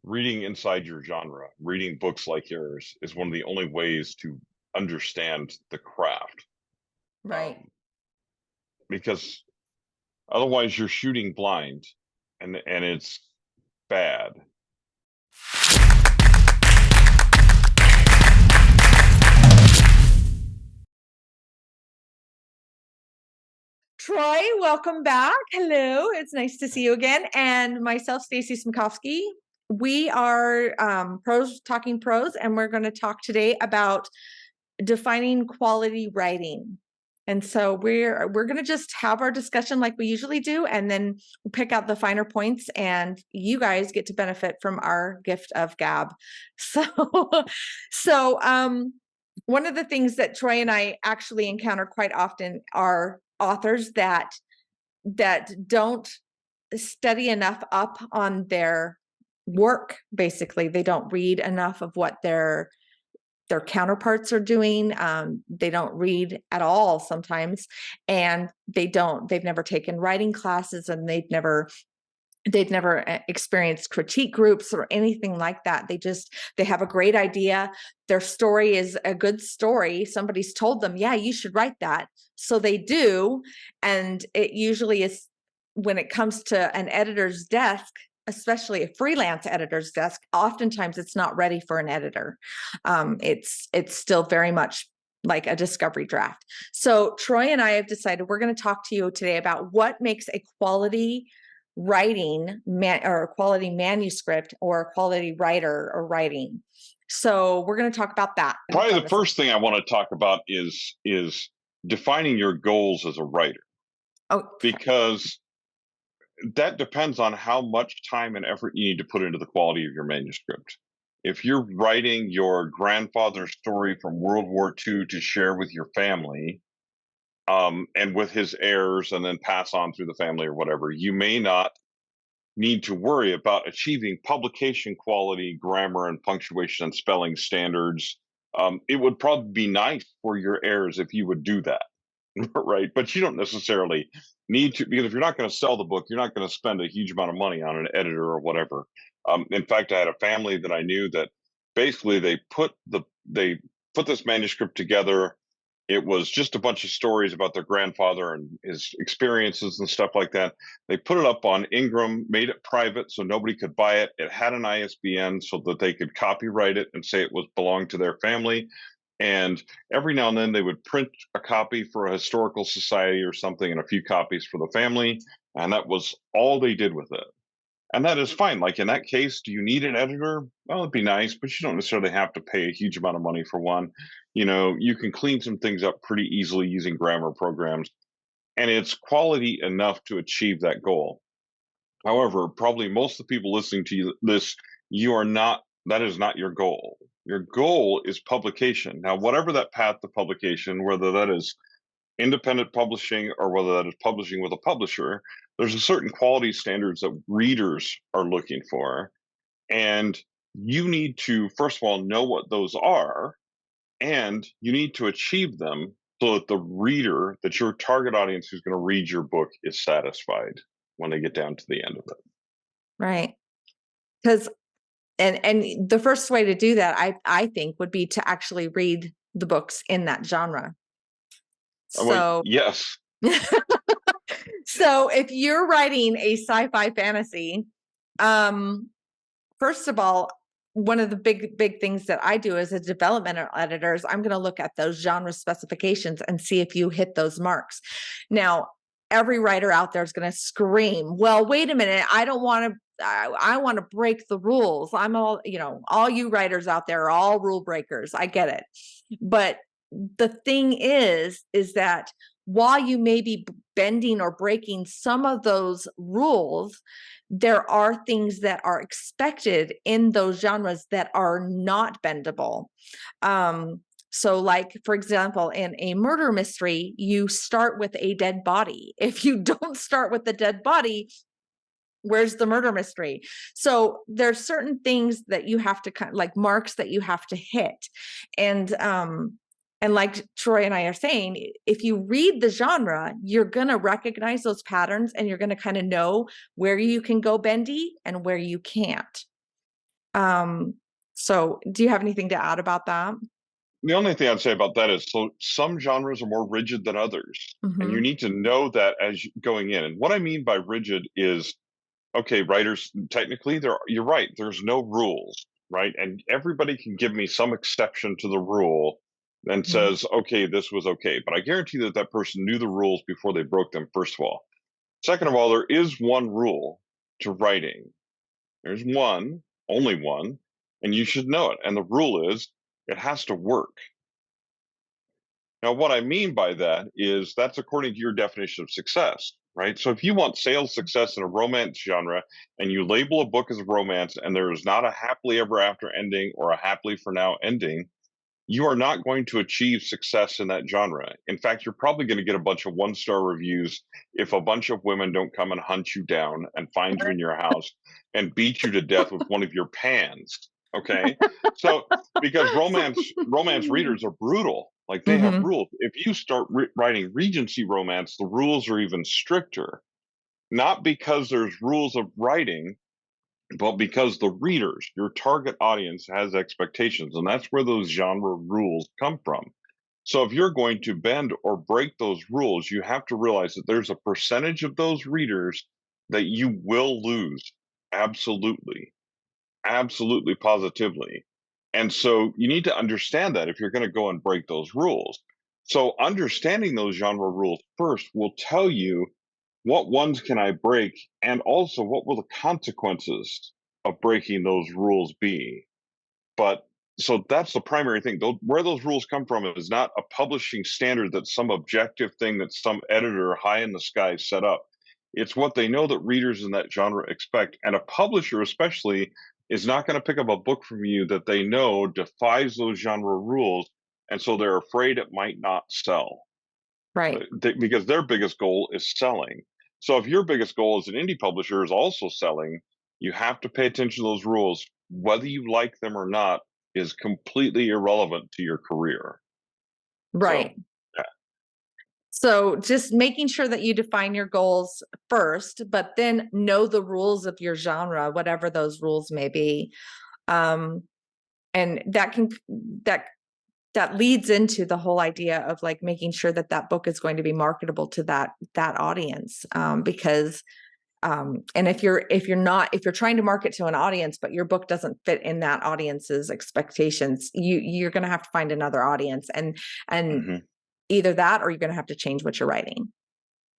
reading inside your genre, reading books like yours is one of the only ways to understand the craft. Right. Um, because otherwise you're shooting blind and it's bad. Troy, welcome back. Hello. It's nice to see you again. And myself, Stacey Smikowski. We are pros talking pros, and we're going to talk today about defining quality writing. And so we're going to just have our discussion like we usually do, and then we'll pick out the finer points, and you guys get to benefit from our gift of gab. So, so one of the things that Troy and I actually encounter quite often are authors that don't study enough up on their work. Basically, they don't read enough of what their counterparts are doing. They don't read at all sometimes, and they've never taken writing classes, and they've never experienced critique groups or anything like that. They have a great idea. Their story is a good story. Somebody's told them, yeah, you should write that. So they do. And it usually is, when it comes to an editor's desk, especially a freelance editor's desk, oftentimes it's not ready for an editor. It's still very much like a discovery draft. So Troy and I have decided we're going to talk to you today about what makes a quality or a quality manuscript or a quality writer or writing. So we're going to talk about that. Probably the first thing I want to talk about is defining your goals as a writer, Oh, because that depends on how much time and effort you need to put into the quality of your manuscript. If you're writing your grandfather's story from World War II to share with your family, and with his heirs and then pass on through the family or whatever, you may not need to worry about achieving publication quality, grammar and punctuation and spelling standards. It would probably be nice for your heirs if you would do that, right? But you don't necessarily need to, because if you're not going to sell the book, you're not going to spend a huge amount of money on an editor or whatever. In fact, I had a family that I knew that basically they put this manuscript together. It was just a bunch of stories about their grandfather and his experiences and stuff like that. They put it up on Ingram, made it private so nobody could buy it. It had an ISBN so that they could copyright it and say it was belonged to their family. And every now and then they would print a copy for a historical society or something and a few copies for the family. And that was all they did with it. And that is fine. Like in that case, do you need an editor? Well, it'd be nice, but you don't necessarily have to pay a huge amount of money for one. You can clean some things up pretty easily using grammar programs, and it's quality enough to achieve that goal. However, probably most of the people listening to this, that is not your goal. Your goal is publication. Now, whatever that path to publication, whether that is independent publishing or whether that is publishing with a publisher, there's a certain quality standards that readers are looking for. And you need to, first of all, know what those are, and you need to achieve them so that the reader, that your target audience who's going to read your book, is satisfied when they get down to the end of it. right. Because and the first way to do that, I think, would be to actually read the books in that genre. Well, So yes. so if you're writing a sci-fi fantasy, first of all, one of the big things that I do as a developmental editor is I'm going to look at those genre specifications and see if you hit those marks. Now, every writer out there is going to scream, well, wait a minute, I don't want to, I want to break the rules. I'm all you writers out there are all rule breakers. I get it. But the thing is that while you may be bending or breaking some of those rules, there are things that are expected in those genres that are not bendable. So like, for example, in a murder mystery, you start with a dead body. If you don't start with the dead body, where's the murder mystery? So there's certain things that you have to like marks that you have to hit. And like Troy and I are saying, if you read the genre, you're going to recognize those patterns, and you're going to kind of know where you can go bendy and where you can't. So do you have anything to add about that? The only thing I'd say about that is, so some genres are more rigid than others, and you Mm-hmm. need to know that as going in. And what I mean by rigid is, okay, writers, technically, you're right. There's no rules, right? And everybody can give me some exception to the rule and Mm-hmm. says, okay, this was okay. But I guarantee that that person knew the rules before they broke them, first of all. Second of all, there is one rule to writing. There's one, only one, and you should know it. And the rule is it has to work. Now, what I mean by that is that's according to your definition of success, right? So if you want sales success in a romance genre and you label a book as a romance and there is not a happily ever after ending or a happily for now ending, you are not going to achieve success in that genre. In fact, you're probably going to get a bunch of one-star reviews if a bunch of women don't come and hunt you down and find you in your house and beat you to death with one of your pans. Okay. So because romance readers are brutal, like they have Mm-hmm. rules. If you start writing Regency romance, the rules are even stricter. Not because there's rules of writing, but because the readers, your target audience, has expectations, and that's where those genre rules come from. So if you're going to bend or break those rules, you have to realize that there's a percentage of those readers that you will lose. Absolutely. Absolutely, positively. And so you need to understand that if you're going to go and break those rules. So understanding those genre rules first will tell you what ones can I break, and also what will the consequences of breaking those rules be. But so that's the primary thing. Where those rules come from is not a publishing standard that's some objective thing that some editor high in the sky set up. It's what they know that readers in that genre expect. And a publisher, especially, is not going to pick up a book from you that they know defies those genre rules. And so they're afraid it might not sell, Right. because their biggest goal is selling. So if your biggest goal as an indie publisher is also selling, you have to pay attention to those rules. Whether you like them or not is completely irrelevant to your career. So, Right. yeah. So just making sure that you define your goals first, but then know the rules of your genre, whatever those rules may be. Um, and that that leads into the whole idea of like making sure that that book is going to be marketable to that audience. Because and if you're trying to market to an audience, but your book doesn't fit in that audience's expectations, you're going to have to find another audience, and Hmm. either that or you're going to have to change what you're writing.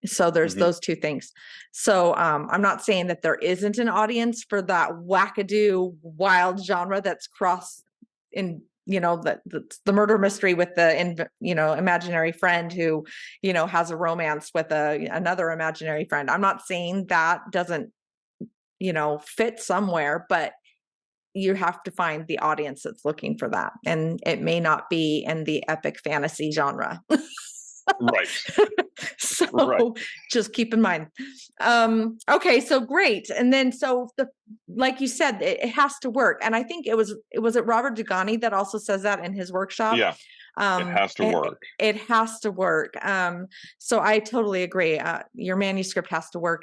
So there's Hmm. those two things. So I'm not saying that there isn't an audience for that wackadoo wild genre that's cross in, the murder mystery with the imaginary friend who has a romance with another imaginary friend. I'm not saying that doesn't fit somewhere, but you have to find the audience that's looking for that, and it may not be in the epic fantasy genre. Right. Right. So just keep in mind. Okay, so great. And then so like you said, it has to work. And I think it Robert Dugani that also says that in his workshop. Yeah. It has to It, work. it has to work. So I totally agree. Your manuscript has to work.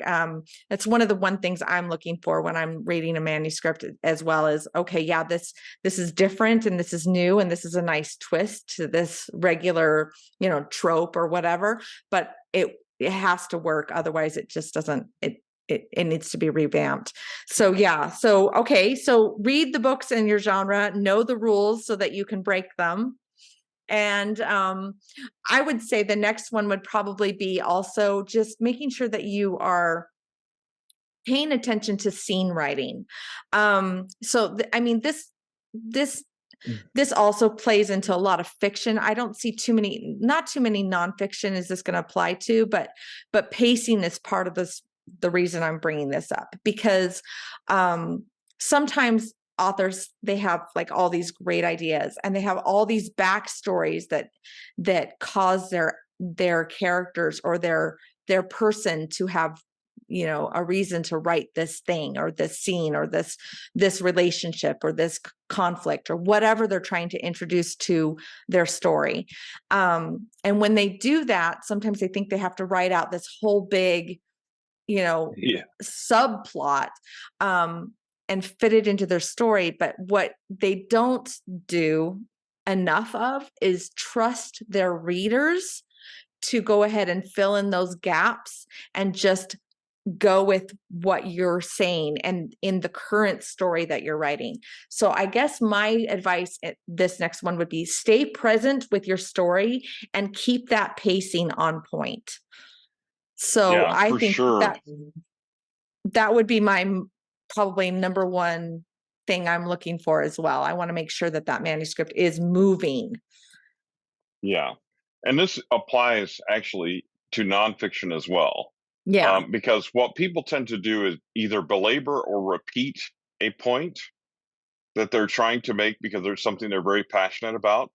It's one of the things I'm looking for when I'm reading a manuscript, as well as, okay, yeah, this is different and this is new and this is a nice twist to this regular, trope or whatever, but it has to work. Otherwise it just doesn't, it needs to be revamped. So yeah. So, okay. So read the books in your genre, know the rules so that you can break them. And I would say the next one would probably be also just making sure that you are paying attention to scene writing. So I mean, this this also plays into a lot of fiction. I don't see not too many nonfiction is this going to apply to, but pacing is part of this. The reason I'm bringing this up, because sometimes authors, they have like all these great ideas and they have all these backstories that cause their characters or their person to have a reason to write this thing or this scene or this relationship or this conflict or whatever they're trying to introduce to their story. And when they do that, sometimes they think they have to write out this whole big Yeah. subplot. and fit it into their story. But what they don't do enough of is trust their readers to go ahead and fill in those gaps and just go with what you're saying and in the current story that you're writing. So I guess my advice at this next one would be stay present with your story and keep that pacing on point. So Yeah, I for think sure. that would be my probably number one thing I'm looking for as well. I want to make sure that that manuscript is moving. Yeah. And this applies actually to nonfiction as well. Yeah. Because what people tend to do is either belabor or repeat a point that they're trying to make because there's something they're very passionate about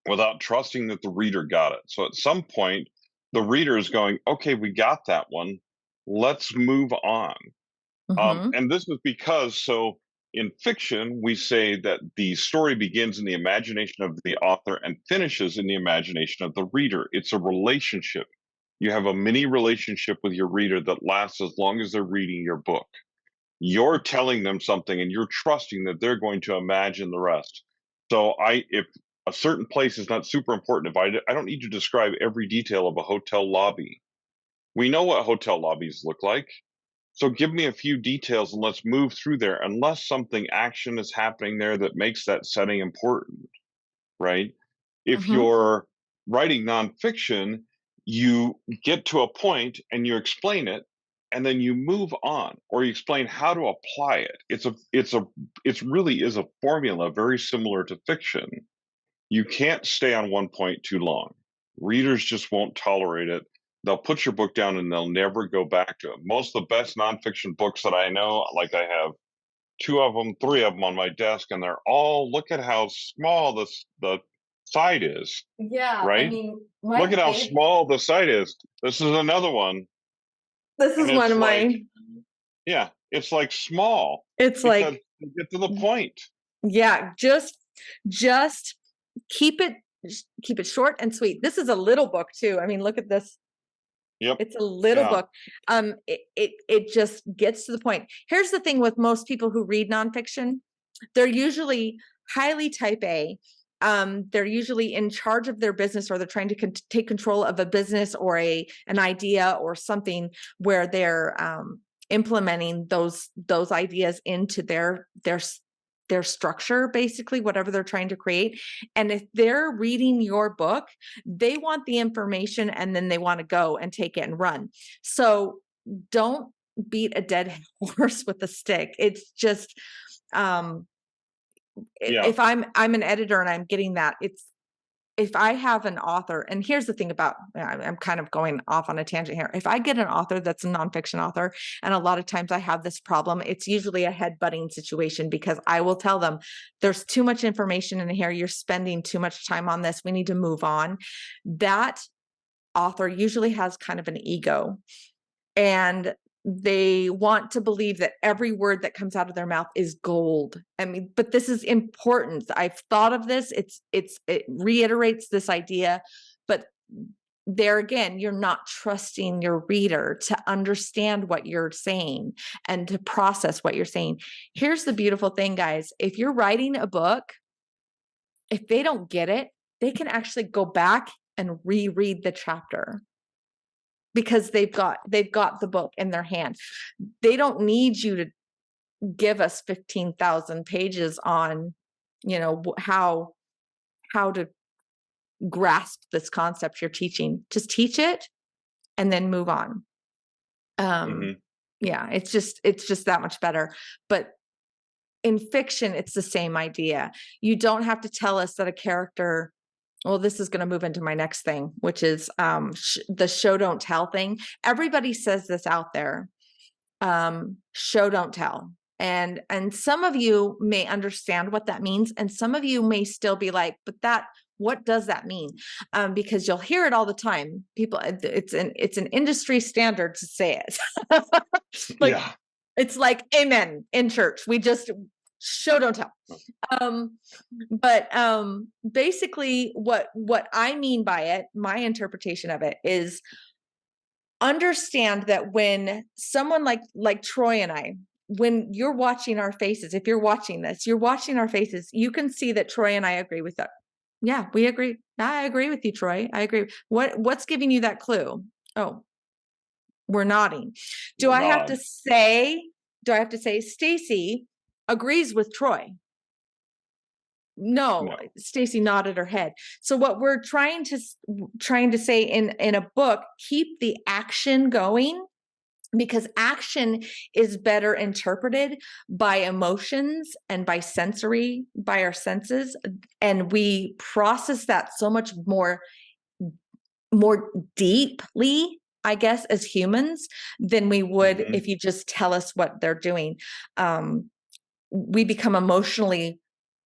without trusting that the reader got it. So at some point, the reader is going, okay, we got that one. Let's move on. Mm-hmm. And this is because, so in fiction, we say that the story begins in the imagination of the author and finishes in the imagination of the reader. It's a relationship. You have a mini relationship with your reader that lasts as long as they're reading your book. You're telling them something and you're trusting that they're going to imagine the rest. So if a certain place is not super important, I don't need to describe every detail of a hotel lobby. We know what hotel lobbies look like. So give me a few details and let's move through there unless something action is happening there that makes that setting important, right? If Mm-hmm. you're writing nonfiction, you get to a point and you explain it and then you move on or you explain how to apply it. It's really is a formula very similar to fiction. You can't stay on one point too long. Readers just won't tolerate it. They'll put your book down and they'll never go back to it. Most of the best nonfiction books that I know, like I have two of them, three of them on my desk, and they're all look at how small the side is, Yeah, I right? mean, Look my at how favorite. small the side is. This is another one, This is and one it's of like, mine. yeah, it's like small It's because like, you get to the point. yeah, just keep it keep it short and sweet. This is a little book too. I mean, look at this. Yep. It's a little Yeah. book. It just gets to the point. Here's the thing with most people who read nonfiction, they're usually highly type A. They're usually in charge of their business, or they're trying to take control of a business or an idea or something where they're implementing those ideas into their structure, basically whatever they're trying to create. And if they're reading your book, they want the information and then they want to go and take it and run. So don't beat a dead horse with a stick. It's just Yeah. if I'm an editor and I'm getting that, it's if I have an author, and here's the thing about, I'm kind of going off on a tangent here. If I get an author that's a nonfiction author, and a lot of times I have this problem, it's usually a head-butting situation because I will tell them, there's too much information in here. You're spending too much time on this. We need to move on. That author usually has kind of an ego, and they want to believe that every word that comes out of their mouth is gold. I mean, but this is important. I've thought of this. It reiterates this idea, but there again, you're not trusting your reader to understand what you're saying and to process what you're saying. Here's the beautiful thing, guys. If you're writing a book, if they don't get it, they can actually go back and reread the chapter, because they've got the book in their hand. They don't need you to give us 15,000 pages on, how to grasp this concept you're teaching. Just teach it and then move on. Hmm. Yeah, it's just that much better. But in fiction, it's the same idea. You don't have to tell us that a character, well, this is going to move into my next thing, which is the show don't tell thing. Everybody says this out there, show don't tell. And some of you may understand what that means, and some of you may still be like, but what does that mean? Because you'll hear it all the time. People, it's an industry standard to say it. Like, Yeah. it's like amen in church. We just show don't tell. But basically what I mean by it, my interpretation of it is, understand that when someone like Troy and I, when you're watching our faces, if you're watching this, you're watching our faces, you can see that Troy and I agree with that. Yeah, we agree. I agree with you, Troy. I agree. What's giving you that clue? Oh, we're nodding. Do We'll I have to nod. say, Stacey agrees with Troy? No, No. Stacey nodded her head. So what we're trying to say in a book, keep the action going, because action is better interpreted by emotions and by our senses, and we process that so much more deeply, I guess, as humans than we would Hmm. if you just tell us what they're doing. We become emotionally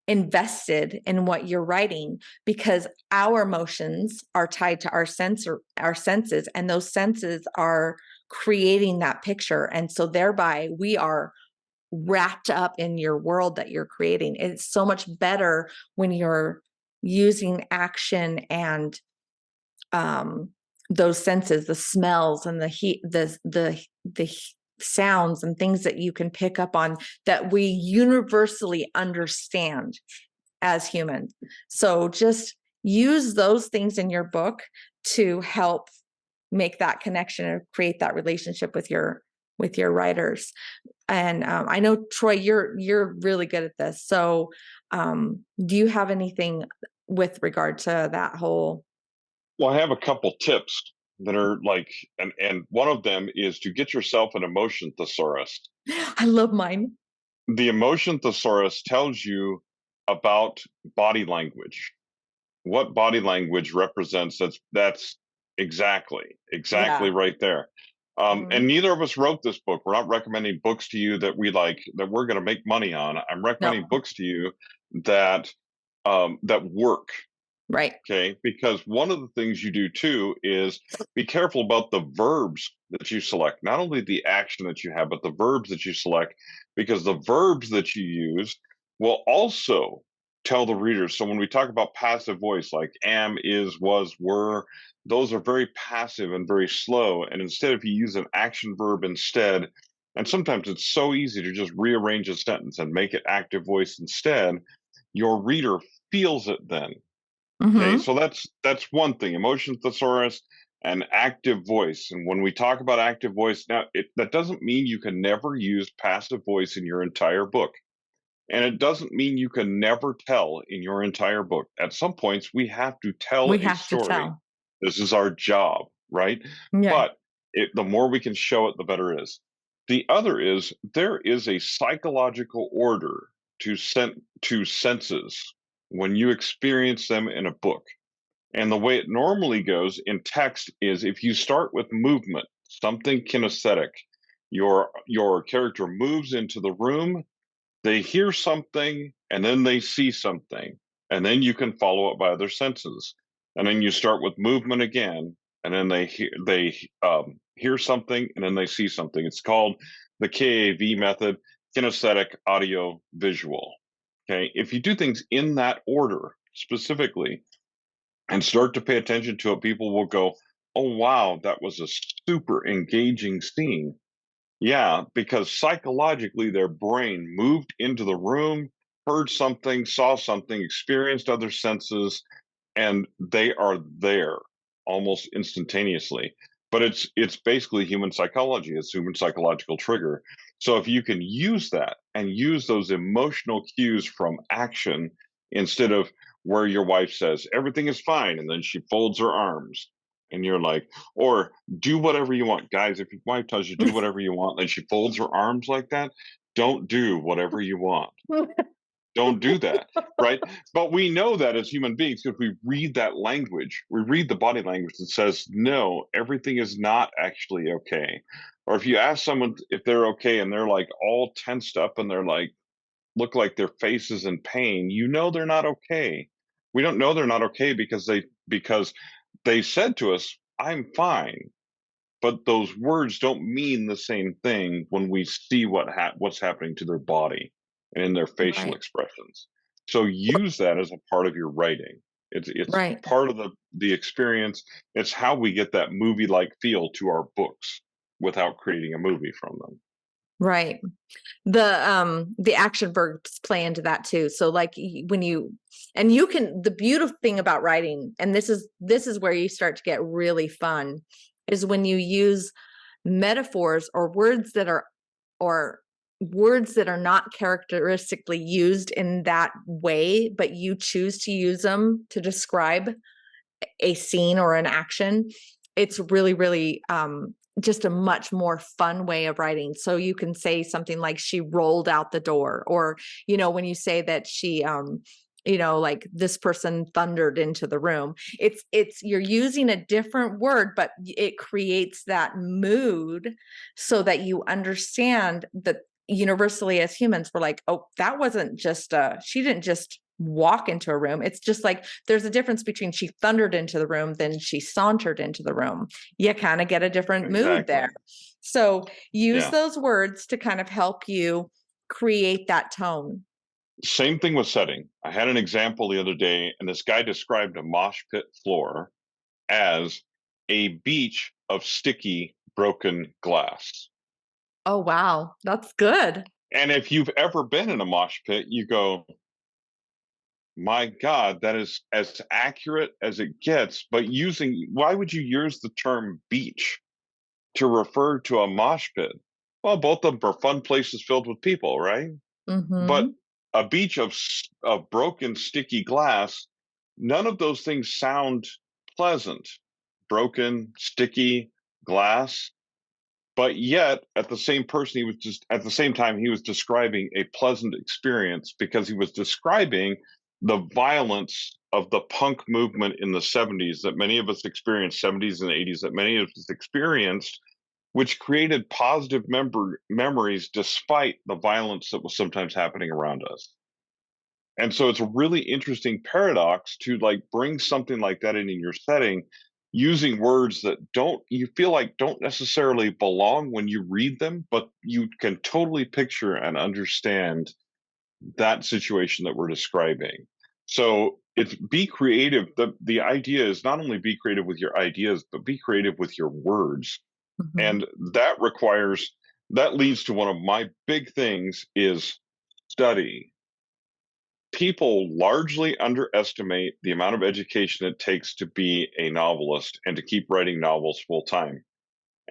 invested in what you're writing because our emotions are tied to our senses, and those senses are creating that picture, and so thereby we are wrapped up in your world that you're creating. It's so much better when you're using action and um those senses, the smells and the heat, the sounds and things that you can pick up on that we universally understand as humans. So just use those things in your book to help make that connection and create that relationship with your writers. And I know, Troy, you're really good at this. So do you have anything with regard to that whole? Well, I have a couple tips that are like, and one of them is to get yourself an emotion thesaurus. I love mine. The emotion thesaurus tells you about body language, what body language represents. That's exactly Yeah. right there. And Mhm. neither of us wrote this book. We're not recommending books to you that we like that we're going to make money on. I'm recommending No. books to you that that work. Right. Okay, because one of the things you do too is be careful about the verbs that you select, not only the action that you have, but the verbs that you select, because the verbs that you use will also tell the reader. So when we talk about passive voice, like am, is, was, were, those are very passive and very slow. And instead, if you use an action verb instead, and sometimes it's so easy to just rearrange a sentence and make it active voice instead, your reader feels it then. Okay, Hmm. so that's one thing, emotion thesaurus and active voice. And when we talk about active voice, now that doesn't mean you can never use passive voice in your entire book. And it doesn't mean you can never tell in your entire book. At some points, we have to tell We a have to story. tell. This is our job, right? Yeah. But the more we can show it, the better it is. The other is there is a psychological order to senses when you experience them in a book. And the way it normally goes in text is if you start with movement, something kinesthetic, your character moves into the room, they hear something, and then they see something, and then you can follow it by other senses. And then you start with movement again, and then they hear something, and then they see something. It's called the KAV method, kinesthetic audio visual. Okay, if you do things in that order specifically, and start to pay attention to it, people will go, "Oh, wow, that was a super engaging scene." Yeah, because psychologically, their brain moved into the room, heard something, saw something, experienced other senses, and they are there almost instantaneously. But it's basically human psychology, it's human psychological trigger. So if you can use that and use those emotional cues from action instead of where your wife says everything is fine and then she folds her arms and you're like, or do whatever you want. Guys, if your wife tells you do whatever you want and she folds her arms like that, don't do whatever you want. Don't do that, right? But we know that as human beings because we read that language. We read the body language that says, no, everything is not actually okay. Or if you ask someone if they're okay and they're like all tensed up and they're like, look like their face is in pain, you know they're not okay. We don't know they're not okay because they said to us, I'm fine. But those words don't mean the same thing when we see what's happening to their body and in their facial Right. expressions. So use that as a part of your writing. It's Right. part of the experience. It's how we get that movie like feel to our books without creating a movie from them. Right. The action verbs play into that too. So like when you, and you can, the beautiful thing about writing, and this is where you start to get really fun, is when you use metaphors or or words that are not characteristically used in that way, but you choose to use them to describe a scene or an action. It's really, really just a much more fun way of writing. So you can say something like she rolled out the door, or, when you say that she, like this person thundered into the room, you're using a different word, but it creates that mood so that you understand that universally as humans, we're like, oh, that wasn't just, she didn't just walk into a room. It's just like there's a difference between she thundered into the room than she sauntered into the room. You kind of get a different mood Exactly. there. So use Yeah. those words to kind of help you create that tone. Same thing with setting. I had an example the other day, and this guy described a mosh pit floor as a beach of sticky, broken glass. Oh, wow. That's good. And if you've ever been in a mosh pit, you go, my God, that is as accurate as it gets. But why would you use the term beach to refer to a mosh pit? Well, both of them are fun places filled with people, right? But Mm-hmm. a beach of broken, sticky glass, none of those things sound pleasant. Broken, sticky glass. But yet, at the same time, he was describing a pleasant experience because he was describing the violence of the punk movement in the 70s that many of us experienced, 70s and 80s that many of us experienced, which created positive memories despite the violence that was sometimes happening around us. And so it's a really interesting paradox to like bring something like that in your setting using words that don't you feel like don't necessarily belong when you read them, but you can totally picture and understand that situation that we're describing. So it's be creative. The idea is not only be creative with your ideas, but be creative with your words. Mm-hmm. And that leads to one of my big things is study. People largely underestimate the amount of education it takes to be a novelist and to keep writing novels full time.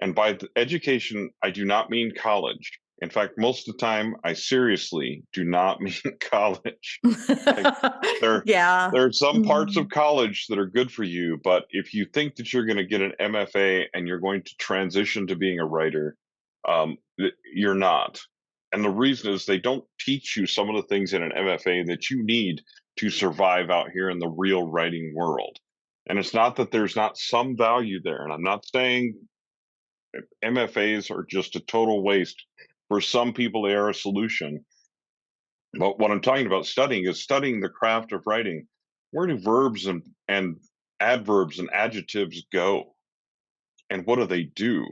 And by education, I do not mean college. In fact, most of the time, I seriously do not mean college. Like there, Yeah. there are some parts Mhm. of college that are good for you, but if you think that you're going to get an MFA and you're going to transition to being a writer, you're not. And the reason is they don't teach you some of the things in an MFA that you need to survive out here in the real writing world. And it's not that there's not some value there. And I'm not saying MFAs are just a total waste. For some people, they are a solution. But what I'm talking about studying is studying the craft of writing. Where do verbs and adverbs and adjectives go? And what do they do?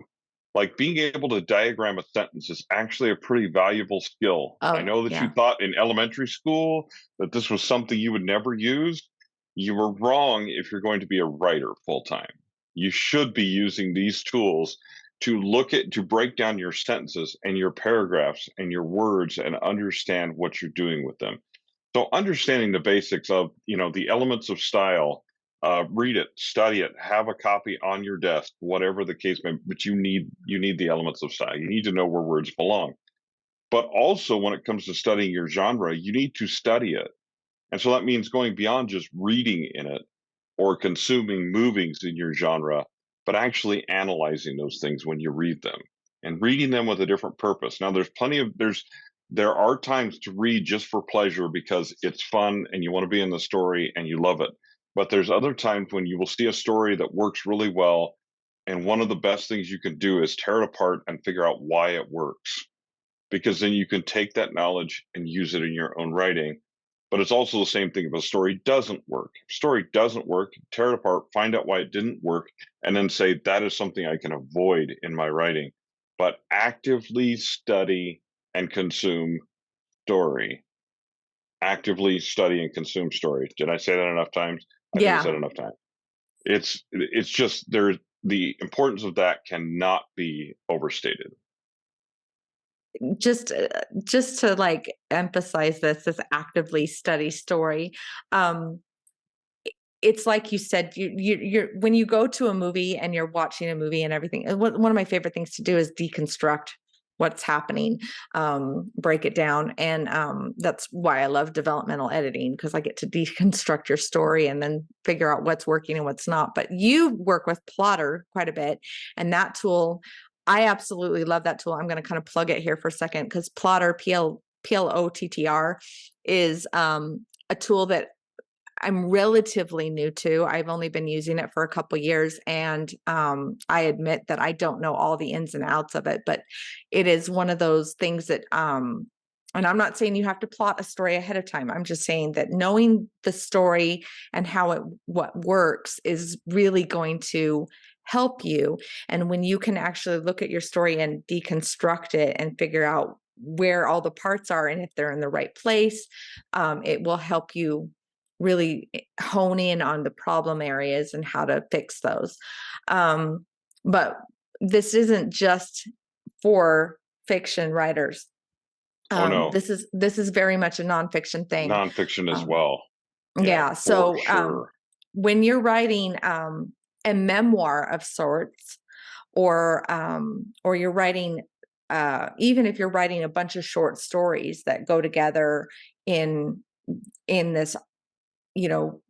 Like being able to diagram a sentence is actually a pretty valuable skill. I Oh, know that you yeah. thought in elementary school that this was something you would never use. You were wrong if you're going to be a writer full time. You should be using these tools to break down your sentences and your paragraphs and your words and understand what you're doing with them. So understanding the basics of, the elements of style, read it, study it, have a copy on your desk, whatever the case may be, but you need the elements of style. You need to know where words belong. But also when it comes to studying your genre, you need to study it. And so that means going beyond just reading in it or consuming movies in your genre, but actually analyzing those things when you read them and reading them with a different purpose. Now, there are times to read just for pleasure because it's fun and you want to be in the story and you love it. But there's other times when you will see a story that works really well. And one of the best things you can do is tear it apart and figure out why it works, because then you can take that knowledge and use it in your own writing. But it's also the same thing if a story doesn't work. If a story doesn't work, tear it apart, find out why it didn't work, and then say, that is something I can avoid in my writing. But actively study and consume story. Actively study and consume story. Did I say that enough times? I think I Yeah. said enough times. It's just the importance of that cannot be overstated. just just to like emphasize this actively study story. um it's like you said, you're when you go to a movie and you're watching a movie and everything, one of my favorite things to do is deconstruct what's happening, break it down. And that's why I love developmental editing, because I get to deconstruct your story and then figure out what's working and what's not. But you work with Plotter quite a bit, and that tool, I absolutely love that tool. I'm going to kind of plug it here for a second, because Plotter, Plottr, is a tool that I'm relatively new to. I've only been using it for a couple years, and I admit that I don't know all the ins and outs of it, but it is one of those things that and I'm not saying you have to plot a story ahead of time. I'm just saying that knowing the story and how it what works is really going to help you. And when you can actually look at your story and deconstruct it and figure out where all the parts are and if they're in the right place, it will help you really hone in on the problem areas and how to fix those. But this isn't just for fiction writers. Oh no, This is very much a nonfiction thing. nonfiction as Um, well. Yeah, yeah. for So sure. when you're writing a memoir of sorts, or you're writing, even if you're writing a bunch of short stories that go together in this, you know,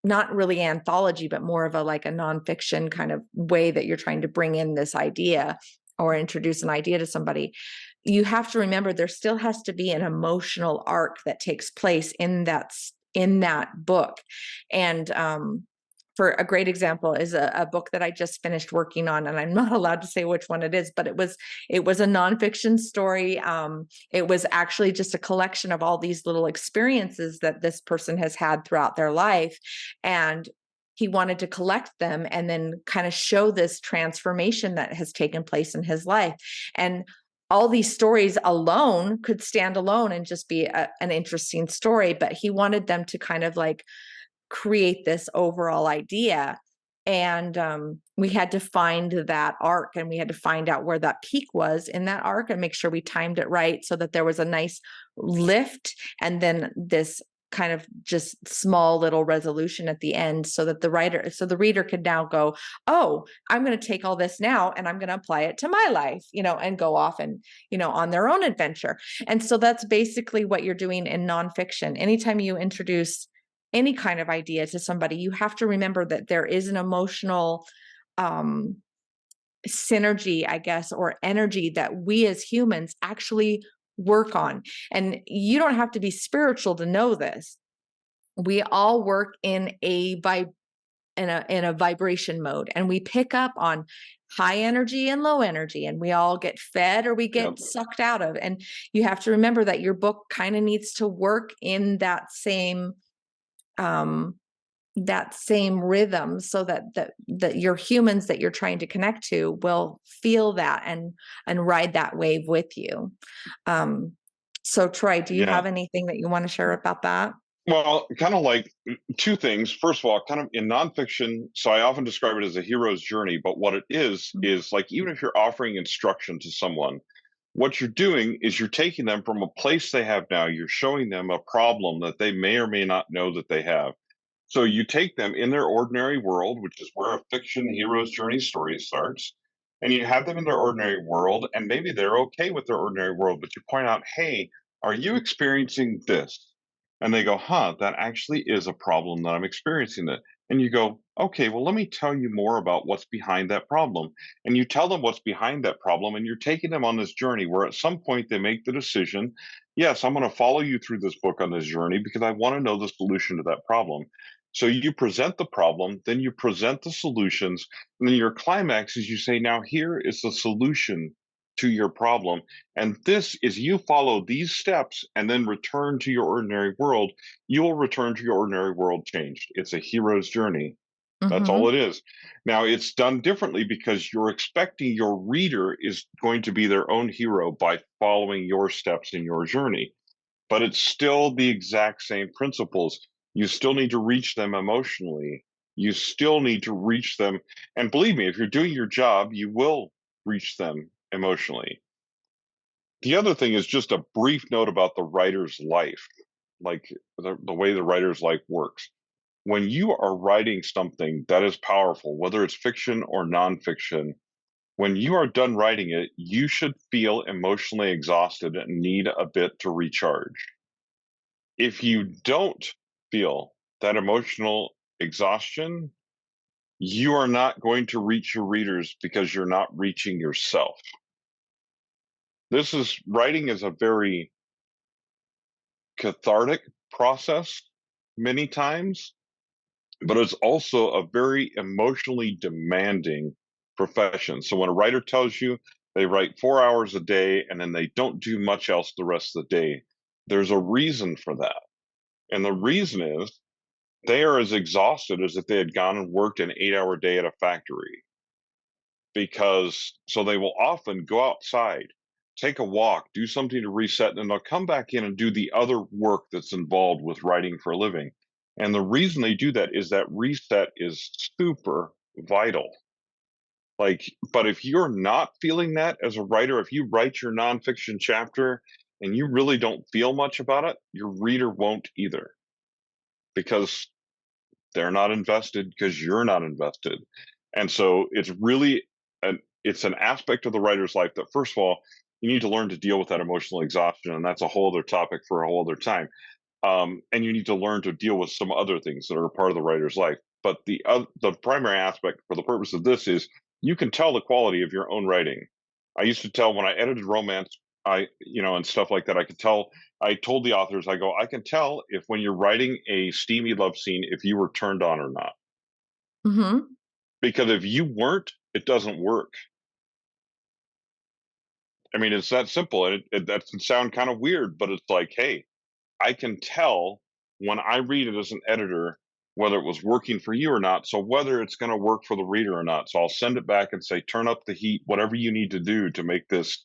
not really anthology, but more of a like a nonfiction kind of way that you're trying to bring in this idea or introduce an idea to somebody, you have to remember there still has to be an emotional arc that takes place in that book. And for a great example is a book that I just finished working on, and I'm not allowed to say which one it is, but it was a nonfiction story. It was actually just a collection of all these little experiences that this person has had throughout their life, and he wanted to collect them and then kind of show this transformation that has taken place in his life. And all these stories alone could stand alone and just be an interesting story, but he wanted them to kind of like create this overall idea. And we had to find that arc, and we had to find out where that peak was in that arc and make sure we timed it right so that there was a nice lift and then this kind of just small little resolution at the end, so that the reader could now go, oh, I'm going to take all this now and I'm going to apply it to my life, and go off and, on their own adventure. And so that's basically what you're doing in nonfiction. Anytime you introduce any kind of idea to somebody, you have to remember that there is an emotional um, synergy, I guess, or energy that we as humans actually work on. And you don't have to be spiritual to know this. We all work in in a vibration mode, and we pick up on high energy and low energy, and we all get fed or we Yep. get sucked out of. And you have to remember that your book kind of needs to work in um that same rhythm, so that your humans that you're trying to connect to will feel that and ride that wave with you. So Troy, do you Yeah. have anything that you want to share about that? Well, kind of like two things. First of all, kind of in nonfiction, so I often describe it as a hero's journey, but what it is like even if you're offering instruction to someone, what you're doing is you're taking them from a place they have now, you're showing them a problem that they may or may not know that they have. So you take them in their ordinary world, which is where a fiction hero's journey story starts, and you have them in their ordinary world, and maybe they're okay with their ordinary world, but you point out, hey, are you experiencing this? And they go, huh, that actually is a problem that I'm experiencing it. And you go, okay, well, let me tell you more about what's behind that problem. And you tell them what's behind that problem, and you're taking them on this journey where at some point they make the decision, yes, I'm going to follow you through this book on this journey because I want to know the solution to that problem. So you present the problem, then you present the solutions, and then your climax is you say, now here is the solution to your problem. And this is you follow these steps and then return to your ordinary world. You'll return to your ordinary world changed. It's a hero's journey. That's all Mm-hmm. it is. Now, it's done differently because you're expecting your reader is going to be their own hero by following your steps in your journey, but it's still the exact same principles. You still need to reach them emotionally. You still need to reach them. And believe me, if you're doing your job, you will reach them emotionally. The other thing is just a brief note about the writer's life, like the way the writer's life works. When you are writing something that is powerful, whether it's fiction or nonfiction, when you are done writing it, you should feel emotionally exhausted and need a bit to recharge. If you don't feel that emotional exhaustion, you are not going to reach your readers because you're not reaching yourself. This is writing is a very cathartic process many times, but it's also a very emotionally demanding profession. So when a writer tells you they write 4 hours a day and then they don't do much else the rest of the day, there's a reason for that. And the reason is they are as exhausted as if they had gone and worked an 8 hour day at a factory. Because so they will often go outside, take a walk, do something to reset, and then they'll come back in and do the other work that's involved with writing for a living. And the reason they do that is that reset is super vital. Like, but if you're not feeling that as a writer, if you write your nonfiction chapter and you really don't feel much about it, your reader won't either because they're not invested because you're not invested. And so it's an aspect of the writer's life that first of all, you need to learn to deal with that emotional exhaustion. And that's a whole other topic for a whole other time. And you need to learn to deal with some other things that are a part of the writer's life. But the primary aspect for the purpose of this is you can tell the quality of your own writing. I used to tell when I edited romance, and stuff like that, I told the authors, I can tell if when you're writing a steamy love scene, if you were turned on or not. Mm-hmm. Because if you weren't, it doesn't work. I mean, it's that simple. And that can sound kind of weird, but it's like, hey, I can tell when I read it as an editor whether it was working for you or not. So whether it's going to work for the reader or not. So I'll send it back and say, turn up the heat, whatever you need to do to make this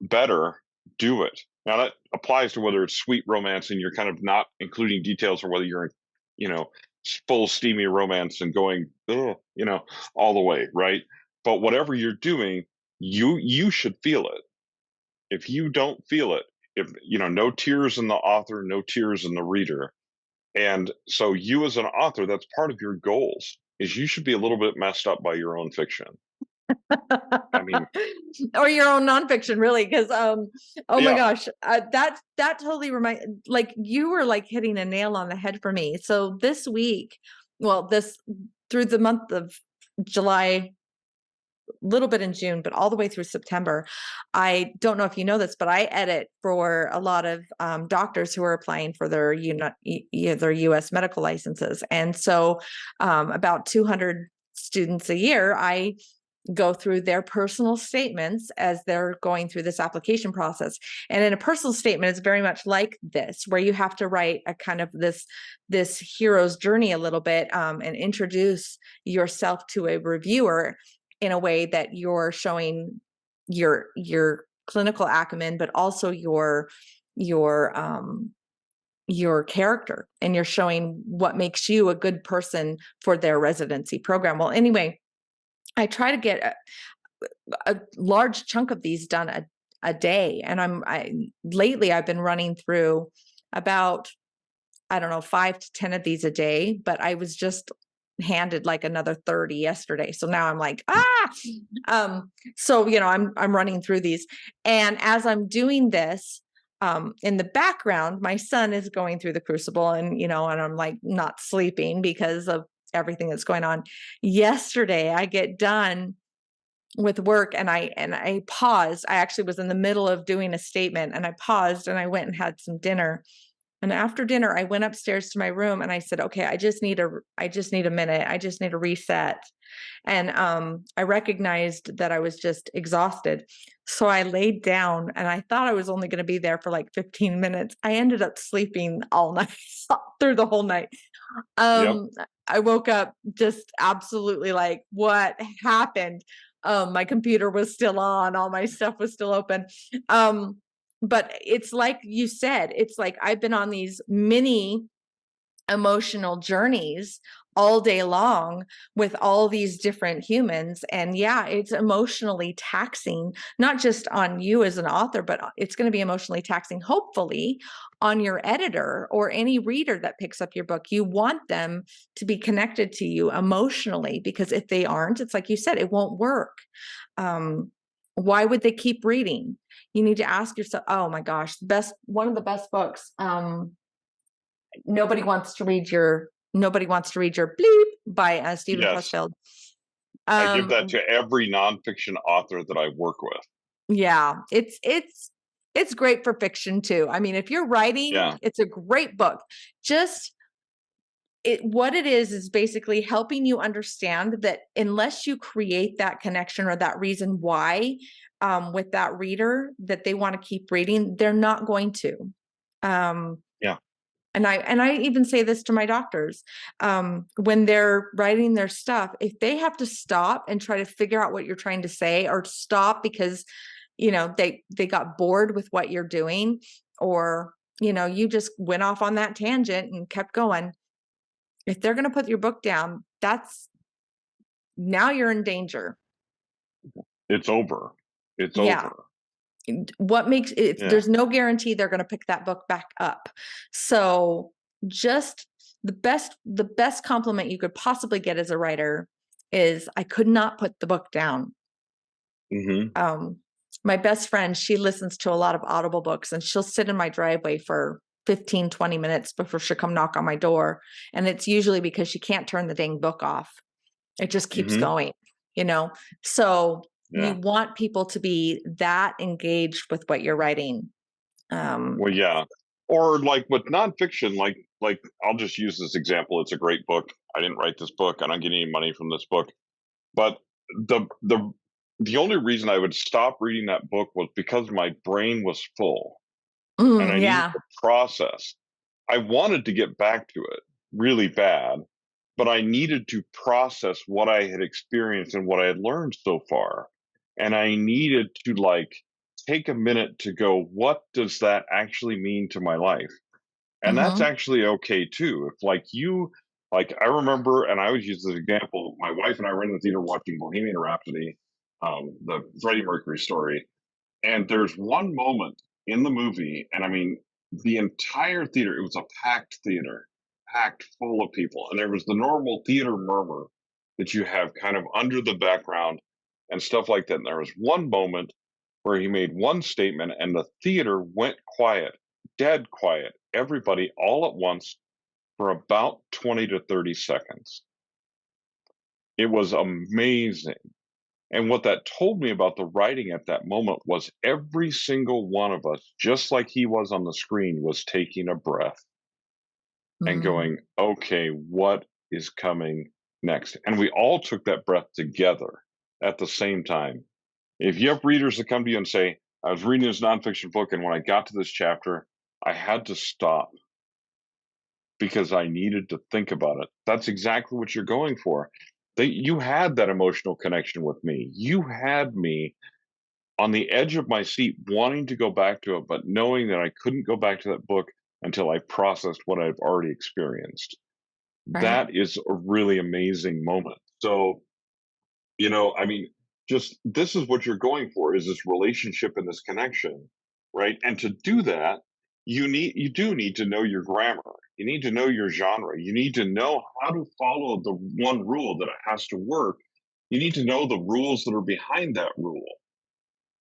better, do it. Now that applies to whether it's sweet romance and you're kind of not including details, or whether you're, you know, full steamy romance and going, all the way, right? But whatever you're doing, you should feel it. If you don't feel it, if no tears in the author, no tears in the reader. And so you as an author, that's part of your goals, is you should be a little bit messed up by your own fiction. I mean, Or your own nonfiction, really, because oh my yeah, gosh, that totally like you were like hitting a nail on the head for me. So this week, well, this through the month of July, little bit in June, but all the way through September. I don't know if you know this, but I edit for a lot of doctors who are applying for their their U.S. medical licenses, and so about 200 students a year, I go through their personal statements as they're going through this application process. And in a personal statement, it's very much like this, where you have to write a kind of this hero's journey a little bit, and introduce yourself to a reviewer in a way that you're showing your clinical acumen, but also your character, and you're showing what makes you a good person for their residency program. Well, anyway, I try to get a large chunk of these done a day. And lately I've been running through about, I don't know, 5 to 10 of these a day, but I was just handed like another 30 yesterday. So now I'm like, so, I'm running through these. And as I'm doing this, in the background, my son is going through the crucible, and, and I'm like not sleeping because of everything that's going on. Yesterday, I get done with work and I paused. I actually was in the middle of doing a statement, and I paused and I went and had some dinner. And after dinner, I went upstairs to my room and I said, okay, I just need a minute. I just need a reset. And I recognized that I was just exhausted. So I laid down, and I thought I was only going to be there for like 15 minutes. I ended up sleeping all night, through the whole night. yep. I woke up just absolutely like, what happened? My computer was still on, all my stuff was still open. But it's like you said, it's like I've been on these mini emotional journeys all day long with all these different humans. And yeah, it's emotionally taxing, not just on you as an author, but it's going to be emotionally taxing, hopefully, on your editor or any reader that picks up your book. You want them to be connected to you emotionally, because if they aren't, it's like you said, it won't work. Why would they keep reading? You need to ask yourself, oh my gosh, one of the best books, Nobody Wants to Read Your Bleep by Stephen Yes. Pressfield. I give that to every nonfiction author that I work with. Yeah, it's great for fiction too. I mean, if you're writing, Yeah. it's a great book. Just what it is basically helping you understand that unless you create that connection or that reason why, with that reader, that they want to keep reading, they're not going to. Yeah. And I even say this to my doctors, when they're writing their stuff, if they have to stop and try to figure out what you're trying to say, or stop because, they got bored with what you're doing, or, you just went off on that tangent and kept going. If they're going to put your book down, now you're in danger. It's over. It's Yeah. over. What makes it, Yeah. there's no guarantee they're going to pick that book back up. So just the best compliment you could possibly get as a writer is, I could not put the book down. Mm-hmm. My best friend, she listens to a lot of Audible books, and she'll sit in my driveway for 15, 20 minutes before she'll come knock on my door. And it's usually because she can't turn the dang book off. It just keeps Mm-hmm. going, you know? So you Yeah. want people to be that engaged with what you're writing. Well, yeah. Or like with nonfiction, like I'll just use this example. It's a great book. I didn't write this book. I don't get any money from this book. But the only reason I would stop reading that book was because my brain was full and I needed Yeah. to process. I wanted to get back to it really bad, but I needed to process what I had experienced and what I had learned so far. And I needed to take a minute to go, what does that actually mean to my life? And that's Mm-hmm. actually okay too. If I remember, and I always use this example, my wife and I were in the theater watching Bohemian Rhapsody, the Freddie Mercury story. And there's one moment in the movie, and I mean, the entire theater, it was a packed theater, packed full of people. And there was the normal theater murmur that you have kind of under the background and stuff like that. And there was one moment where he made one statement and the theater went quiet, dead quiet, everybody all at once for about 20 to 30 seconds. It was amazing. And what that told me about the writing at that moment was every single one of us, just like he was on the screen, was taking a breath and Mm-hmm. going, okay, what is coming next? And we all took that breath together at the same time. If you have readers that come to you and say, I was reading this nonfiction book, and when I got to this chapter, I had to stop because I needed to think about it. That's exactly what you're going for. You had that emotional connection with me. You had me on the edge of my seat, wanting to go back to it, but knowing that I couldn't go back to that book until I processed what I've already experienced. Right. That is a really amazing moment. So, I mean, just this is what you're going for, is this relationship and this connection, right? And to do that, you do need to know your grammar. You need to know your genre. You need to know how to follow the one rule that it has to work. You need to know the rules that are behind that rule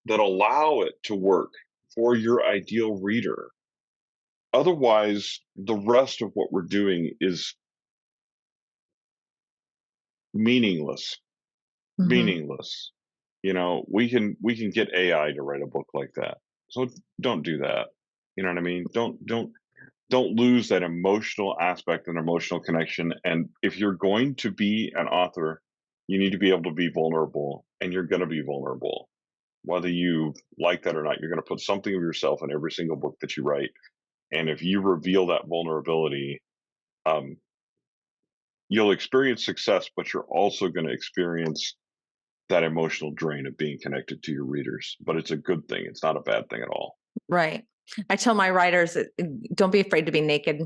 that allow it to work for your ideal reader. Otherwise, the rest of what we're doing is meaningless. Mm-hmm. Meaningless. We can get AI to write a book like that. So don't do that. You know what I mean? Don't lose that emotional aspect and emotional connection. And if you're going to be an author, you need to be able to be vulnerable, and you're going to be vulnerable. Whether you like that or not, you're going to put something of yourself in every single book that you write. And if you reveal that vulnerability, um, you'll experience success, but you're also going to experience that emotional drain of being connected to your readers. But it's a good thing. It's not a bad thing at all. Right. I tell my writers, don't be afraid to be naked.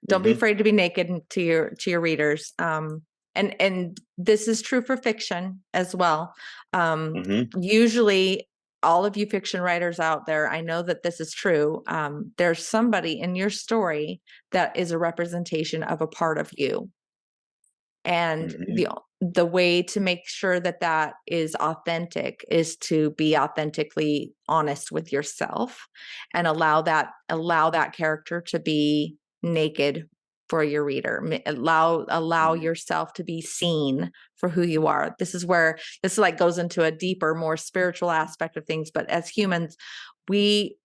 Don't be Hmm. afraid to be naked to your readers. And this is true for fiction as well. Hmm. Usually, all of you fiction writers out there, I know that this is true. There's somebody in your story that is a representation of a part of you. And Hmm. the way to make sure that that is authentic is to be authentically honest with yourself and allow that character to be naked for your reader. Allow Hmm. yourself to be seen for who you are. This like goes into a deeper, more spiritual aspect of things, but as humans, we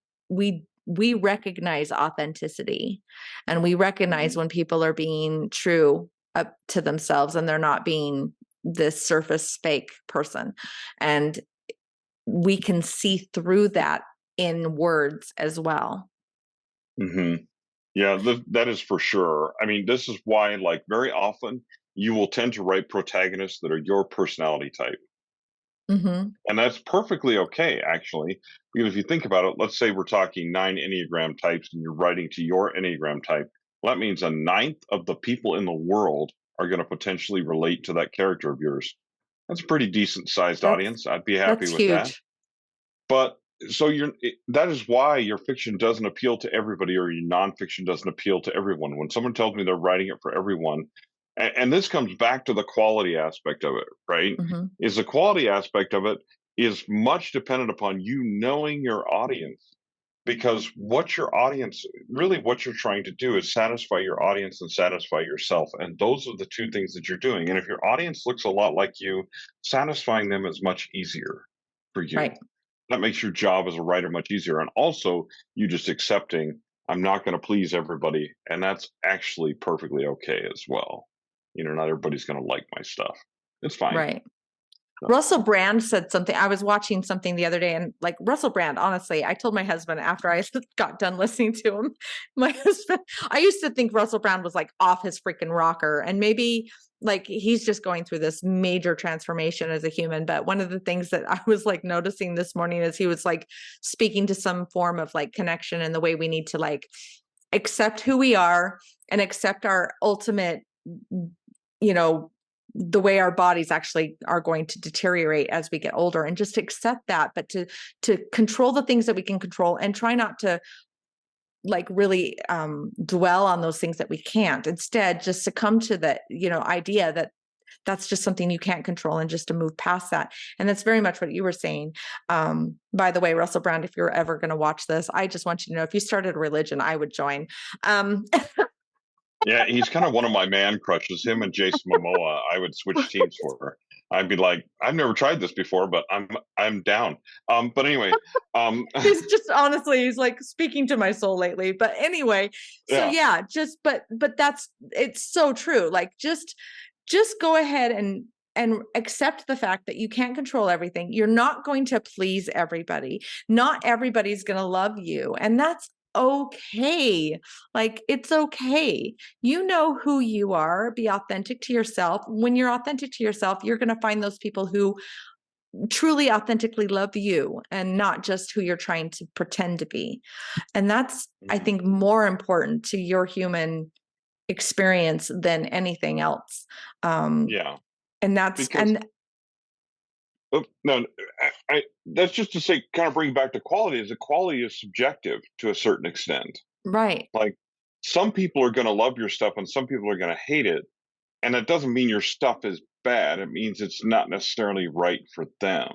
we recognize authenticity, and we recognize Hmm. when people are being true up to themselves and they're not being this surface fake person. And we can see through that in words as well. Hmm. Yeah, that is for sure. I mean, this is why, like, very often you will tend to write protagonists that are your personality type. Mm-hmm. And that's perfectly okay, actually. Because if you think about it, let's say we're talking 9 Enneagram types and you're writing to your Enneagram type. Well, that means a ninth of the people in the world are going to potentially relate to that character of yours. That's a pretty decent sized That's audience. I'd be happy that's with that. huge. But so that is why your fiction doesn't appeal to everybody, or your nonfiction doesn't appeal to everyone. When someone tells me they're writing it for everyone, and this comes back to the quality aspect of it, right? Mm-hmm. Is the quality aspect of it is much dependent upon you knowing your audience, because what you're trying to do is satisfy your audience and satisfy yourself, and those are the two things that you're doing. And if your audience looks a lot like you, satisfying them is much easier for you. Right. That makes your job as a writer much easier. And also, you just accepting, I'm not going to please everybody. And that's actually perfectly okay as well. Not everybody's going to like my stuff. It's fine. Right. So, Russell Brand said something. I was watching something the other day, and like Russell Brand, honestly, I told my husband after I got done listening to him, my husband, I used to think Russell Brand was like off his freaking rocker, and maybe like he's just going through this major transformation as a human. But one of the things that I was like noticing this morning is he was like speaking to some form of like connection and the way we need to like accept who we are and accept our ultimate, you know, the way our bodies actually are going to deteriorate as we get older, and just accept that, but to control the things that we can control and try not to like really dwell on those things that we can't. Instead, just succumb to the idea that that's just something you can't control, and just to move past that. And that's very much what you were saying. By the way, Russell Brand, if you're ever going to watch this, I just want you to know, if you started a religion, I would join. um yeah, he's kind of one of my man crushes. Him and Jason Momoa, I would switch teams for. I'd be like, I've never tried this before, but I'm down. But anyway, um, he's just, honestly, he's like speaking to my soul lately. But anyway, so yeah. yeah, just but that's, it's so true. Like just go ahead and accept the fact that you can't control everything. You're not going to please everybody. Not everybody's going to love you, and that's okay. Like, it's okay. You know who you are. Be authentic to yourself. When you're authentic to yourself, you're going to find those people who truly authentically love you, and not just who you're trying to pretend to be. And that's, I Mhm. think, more important to your human experience than anything else. um Yeah, and that's because and no, that's just to say, kind of bring back to quality. Is the quality is subjective to a certain extent. right, Like, some people are going to love your stuff and some people are going to hate it, and it doesn't mean your stuff is bad. It means it's not necessarily right for them.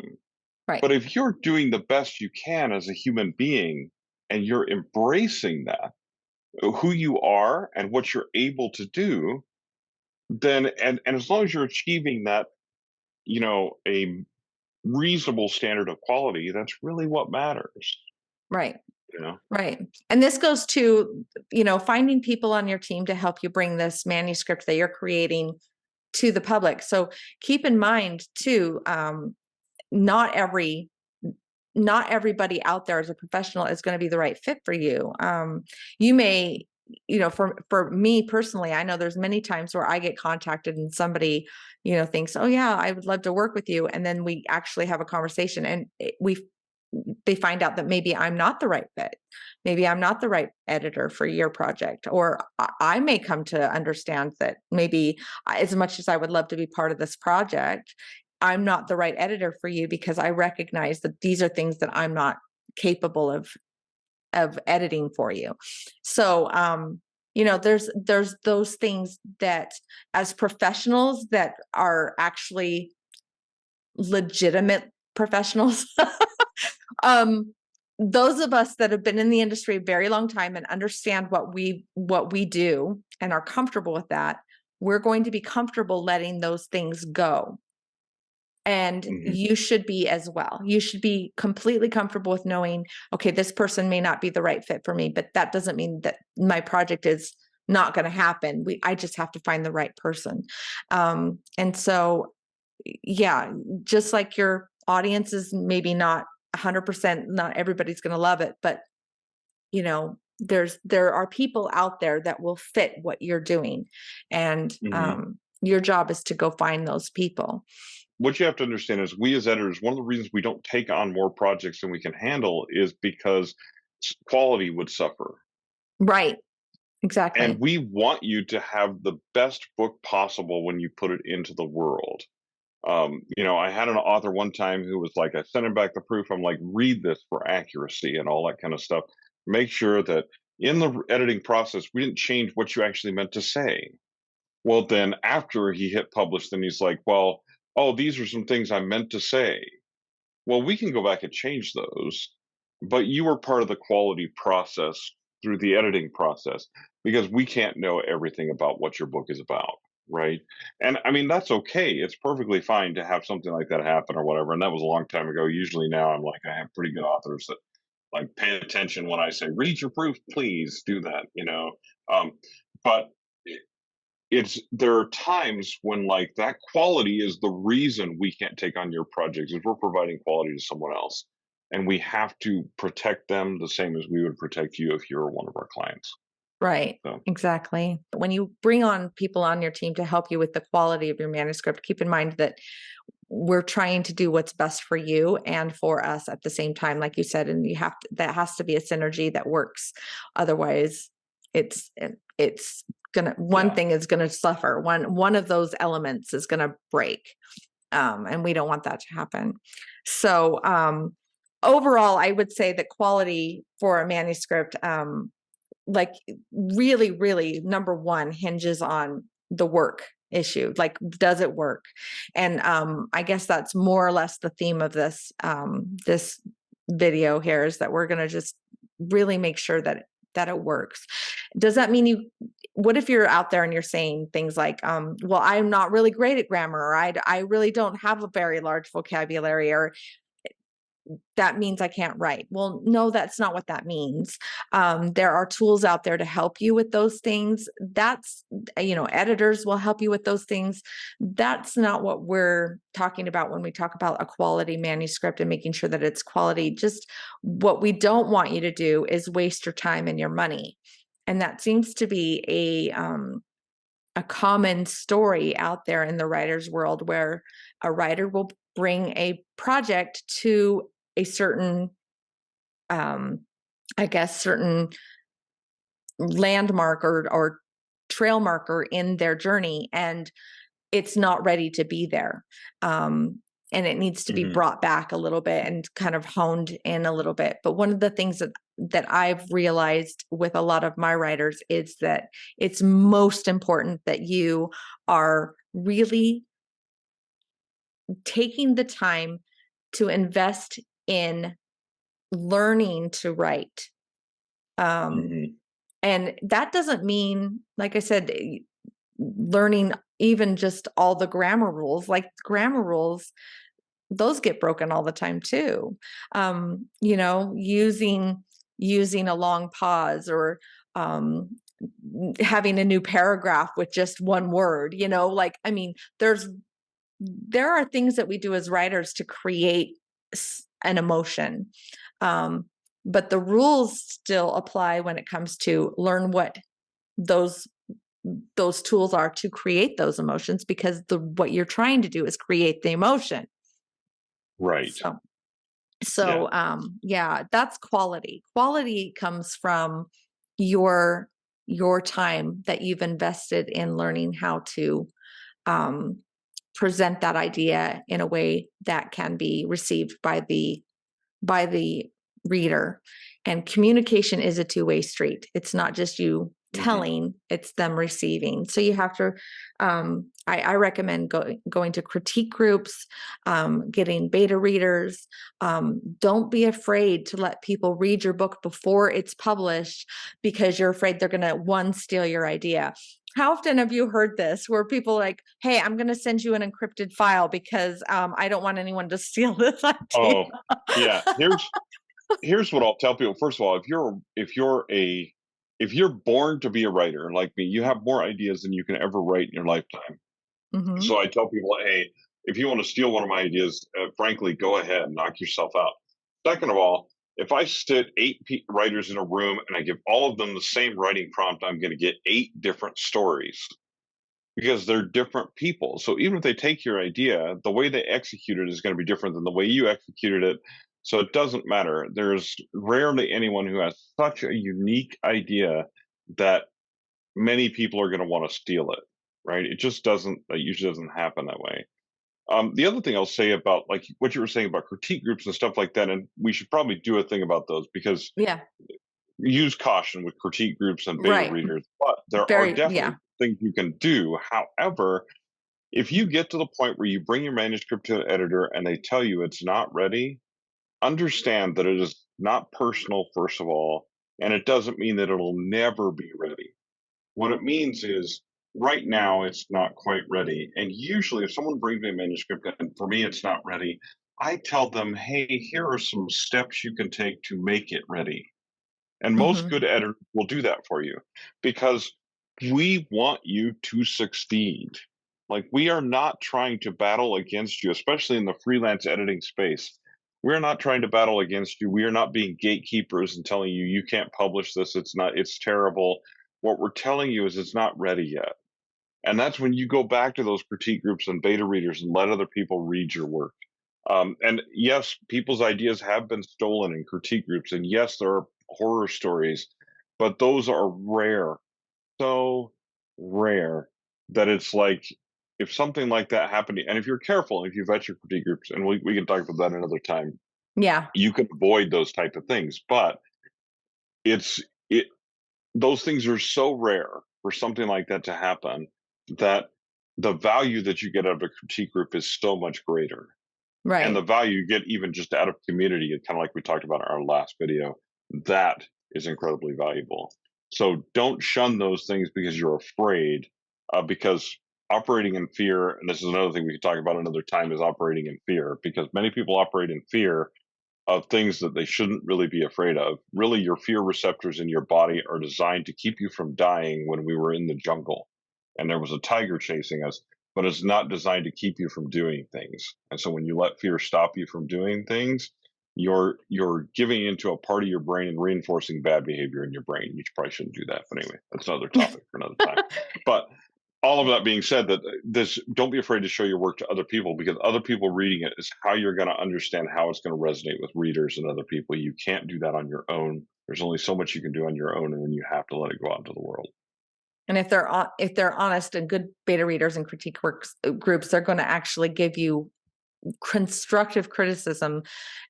right, But if you're doing the best you can as a human being and you're embracing that, who you are and what you're able to do, then and as long as you're achieving that, a reasonable standard of quality, that's really what matters, right, you know? right. And this goes to, finding people on your team to help you bring this manuscript that you're creating to the public. So keep in mind too, not every not everybody out there as a professional is going to be the right fit for you. You may, for me personally, I know there's many times where I get contacted and somebody, thinks, oh yeah, I would love to work with you. And then we actually have a conversation, and they find out that maybe I'm not the right fit. Maybe I'm not the right editor for your project, or I may come to understand that maybe, as much as I would love to be part of this project, I'm not the right editor for you because I recognize that these are things that I'm not capable of editing for you. So, there's those things that, as professionals that are actually legitimate professionals, um, those of us that have been in the industry a very long time and understand what we do and are comfortable with that, we're going to be comfortable letting those things go. And Hmm. you should be as well. You should be completely comfortable with knowing, okay, this person may not be the right fit for me, but that doesn't mean that my project is not going to happen. I just have to find the right person. And so, yeah, just like your audience is maybe not 100%, not everybody's going to love it, but there are people out there that will fit what you're doing, and Hmm. your job is to go find those people. What you have to understand is, we as editors, one of the reasons we don't take on more projects than we can handle is because quality would suffer. Right. And Exactly. we want you to have the best book possible when you put it into the world. I had an author one time who was like, I sent him back the proof. I'm like, read this for accuracy and all that kind of stuff. Make sure that in the editing process, we didn't change what you actually meant to say. Well, then after he hit publish, then he's like, well, oh, these are some things I meant to say. Well, we can go back and change those, but you were part of the quality process through the editing process, because we can't know everything about what your book is about, right? And I mean, that's okay. It's perfectly fine to have something like that happen or whatever. And that was a long time ago. Usually now I'm like, I have pretty good authors that like pay attention when I say, read your proof, please do that. But there are times when like that quality is the reason we can't take on your projects, is we're providing quality to someone else, and we have to protect them the same as we would protect you if you were one of our clients. Right. So. Exactly. When you bring on people on your team to help you with the quality of your manuscript, keep in mind that we're trying to do what's best for you and for us at the same time, like you said, and that has to be a synergy that works. Otherwise, it's one Yeah. thing is gonna suffer. One of those elements is gonna break. And we don't want that to happen. So, overall, I would say that quality for a manuscript, like, really, really, number one, hinges on the work issue. Like, does it work? And I guess that's more or less the theme of this video here, is that we're going to just really make sure that it works. Does that mean what if you're out there and you're saying things like, well, I'm not really great at grammar, or I really don't have a very large vocabulary, or that means I can't write? Well, no, that's not what that means. There are tools out there to help you with those things. Editors will help you with those things. That's not what we're talking about when we talk about a quality manuscript and making sure that it's quality. Just what we don't want you to do is waste your time and your money. And that seems to be a common story out there in the writer's world, where a writer will bring a project to a certain, I guess, certain landmark or trail marker in their journey, and it's not ready to be there. And it needs to be Hmm. brought back a little bit and kind of honed in a little bit. But one of the things that I've realized with a lot of my writers is that it's most important that you are really taking the time to invest in learning to write. Um, Hmm. and that doesn't mean, like I said, learning even just all the grammar rules. Like, grammar rules, those get broken all the time too. Using a long pause, or um, having a new paragraph with just one word. Like, I mean, there are things that we do as writers to create an emotion. Um, but the rules still apply when it comes to learn what those those tools are to create those emotions, because what you're trying to do is create the emotion. Right. So Yeah. So, yeah, that's quality. Quality comes from your your time that you've invested in learning how to um, present that idea in a way that can be received by the reader. And communication is a two-way street. It's not just you Hmm. telling, it's them receiving. So you have to, I recommend going to critique groups, getting beta readers. Don't be afraid to let people read your book before it's published because you're afraid they're going to, one, steal your idea. How often have you heard this where people like, hey, I'm going to send you an encrypted file because I don't want anyone to steal this idea? Oh, yeah. Here's what I'll tell people. First of all, if you're born to be a writer like me, you have more ideas than you can ever write in your lifetime. Mhm. So I tell people, hey, if you want to steal one of my ideas, frankly, go ahead, knock yourself out. Second of all, if I sit writers in a room and I give all of them the same writing prompt, I'm going to get 8 different stories because they're different people. So even if they take your idea, the way they execute it is going to be different than the way you executed it. So it doesn't matter. There's rarely anyone who has such a unique idea that many people are going to want to steal it, right? It just doesn't, that usually doesn't happen that way. The other thing I'll say about like what you were saying about critique groups and stuff like that, and we should probably do a thing about those because Yeah. use caution with critique groups and beta Right. readers, but there are Very, yeah. definitely things you can do. However, if you get to the point where you bring your manuscript to an editor and they tell you it's not ready, understand that it is not personal, first of all, and it doesn't mean that it'll never be ready. What it means is right now it's not quite ready. And usually, if someone brings me a manuscript and for me it's not ready, I tell them, hey, here are some steps you can take to make it ready. And most Mhm. good editors will do that for you because we want you to succeed. Like, we are not trying to battle against you, especially in the freelance editing space. We're not trying to battle against you. We are not being gatekeepers and telling you, you can't publish this. It's not, it's terrible. What we're telling you is it's not ready yet. And that's when you go back to those critique groups and beta readers and let other people read your work. And yes, people's ideas have been stolen in critique groups. And yes, there are horror stories, but those are rare, so rare that it's like if something like that happened, and if you're careful, if you vet your critique groups, and we can talk about that another time, Yeah. you can avoid those type of things. But it's it those things are so rare for something like that to happen that the value that you get out of a critique group is so much greater. And the Right. value you get even just out of community, kind of like we talked about in our last video, that is incredibly valuable. So don't shun those things because you're afraid, because operating in fear, and this is another thing we could talk about another time, is operating in fear because many people operate in fear of things that they shouldn't really be afraid of. Really, your fear receptors in your body are designed to keep you from dying when we were in the jungle and there was a tiger chasing us, but it's not designed to keep you from doing things. And so when you let fear stop you from doing things, you're giving into a part of your brain and reinforcing bad behavior in your brain. You probably shouldn't do that, but anyway, that's another topic for another time. But all of that being said, that this, don't be afraid to show your work to other people because other people reading it is how you're going to understand how it's going to resonate with readers and other people. You can't do that on your own. There's only so much you can do on your own, and then you have to let it go out into the world. And if they're honest and good beta readers and critique works groups, they're going to actually give you constructive criticism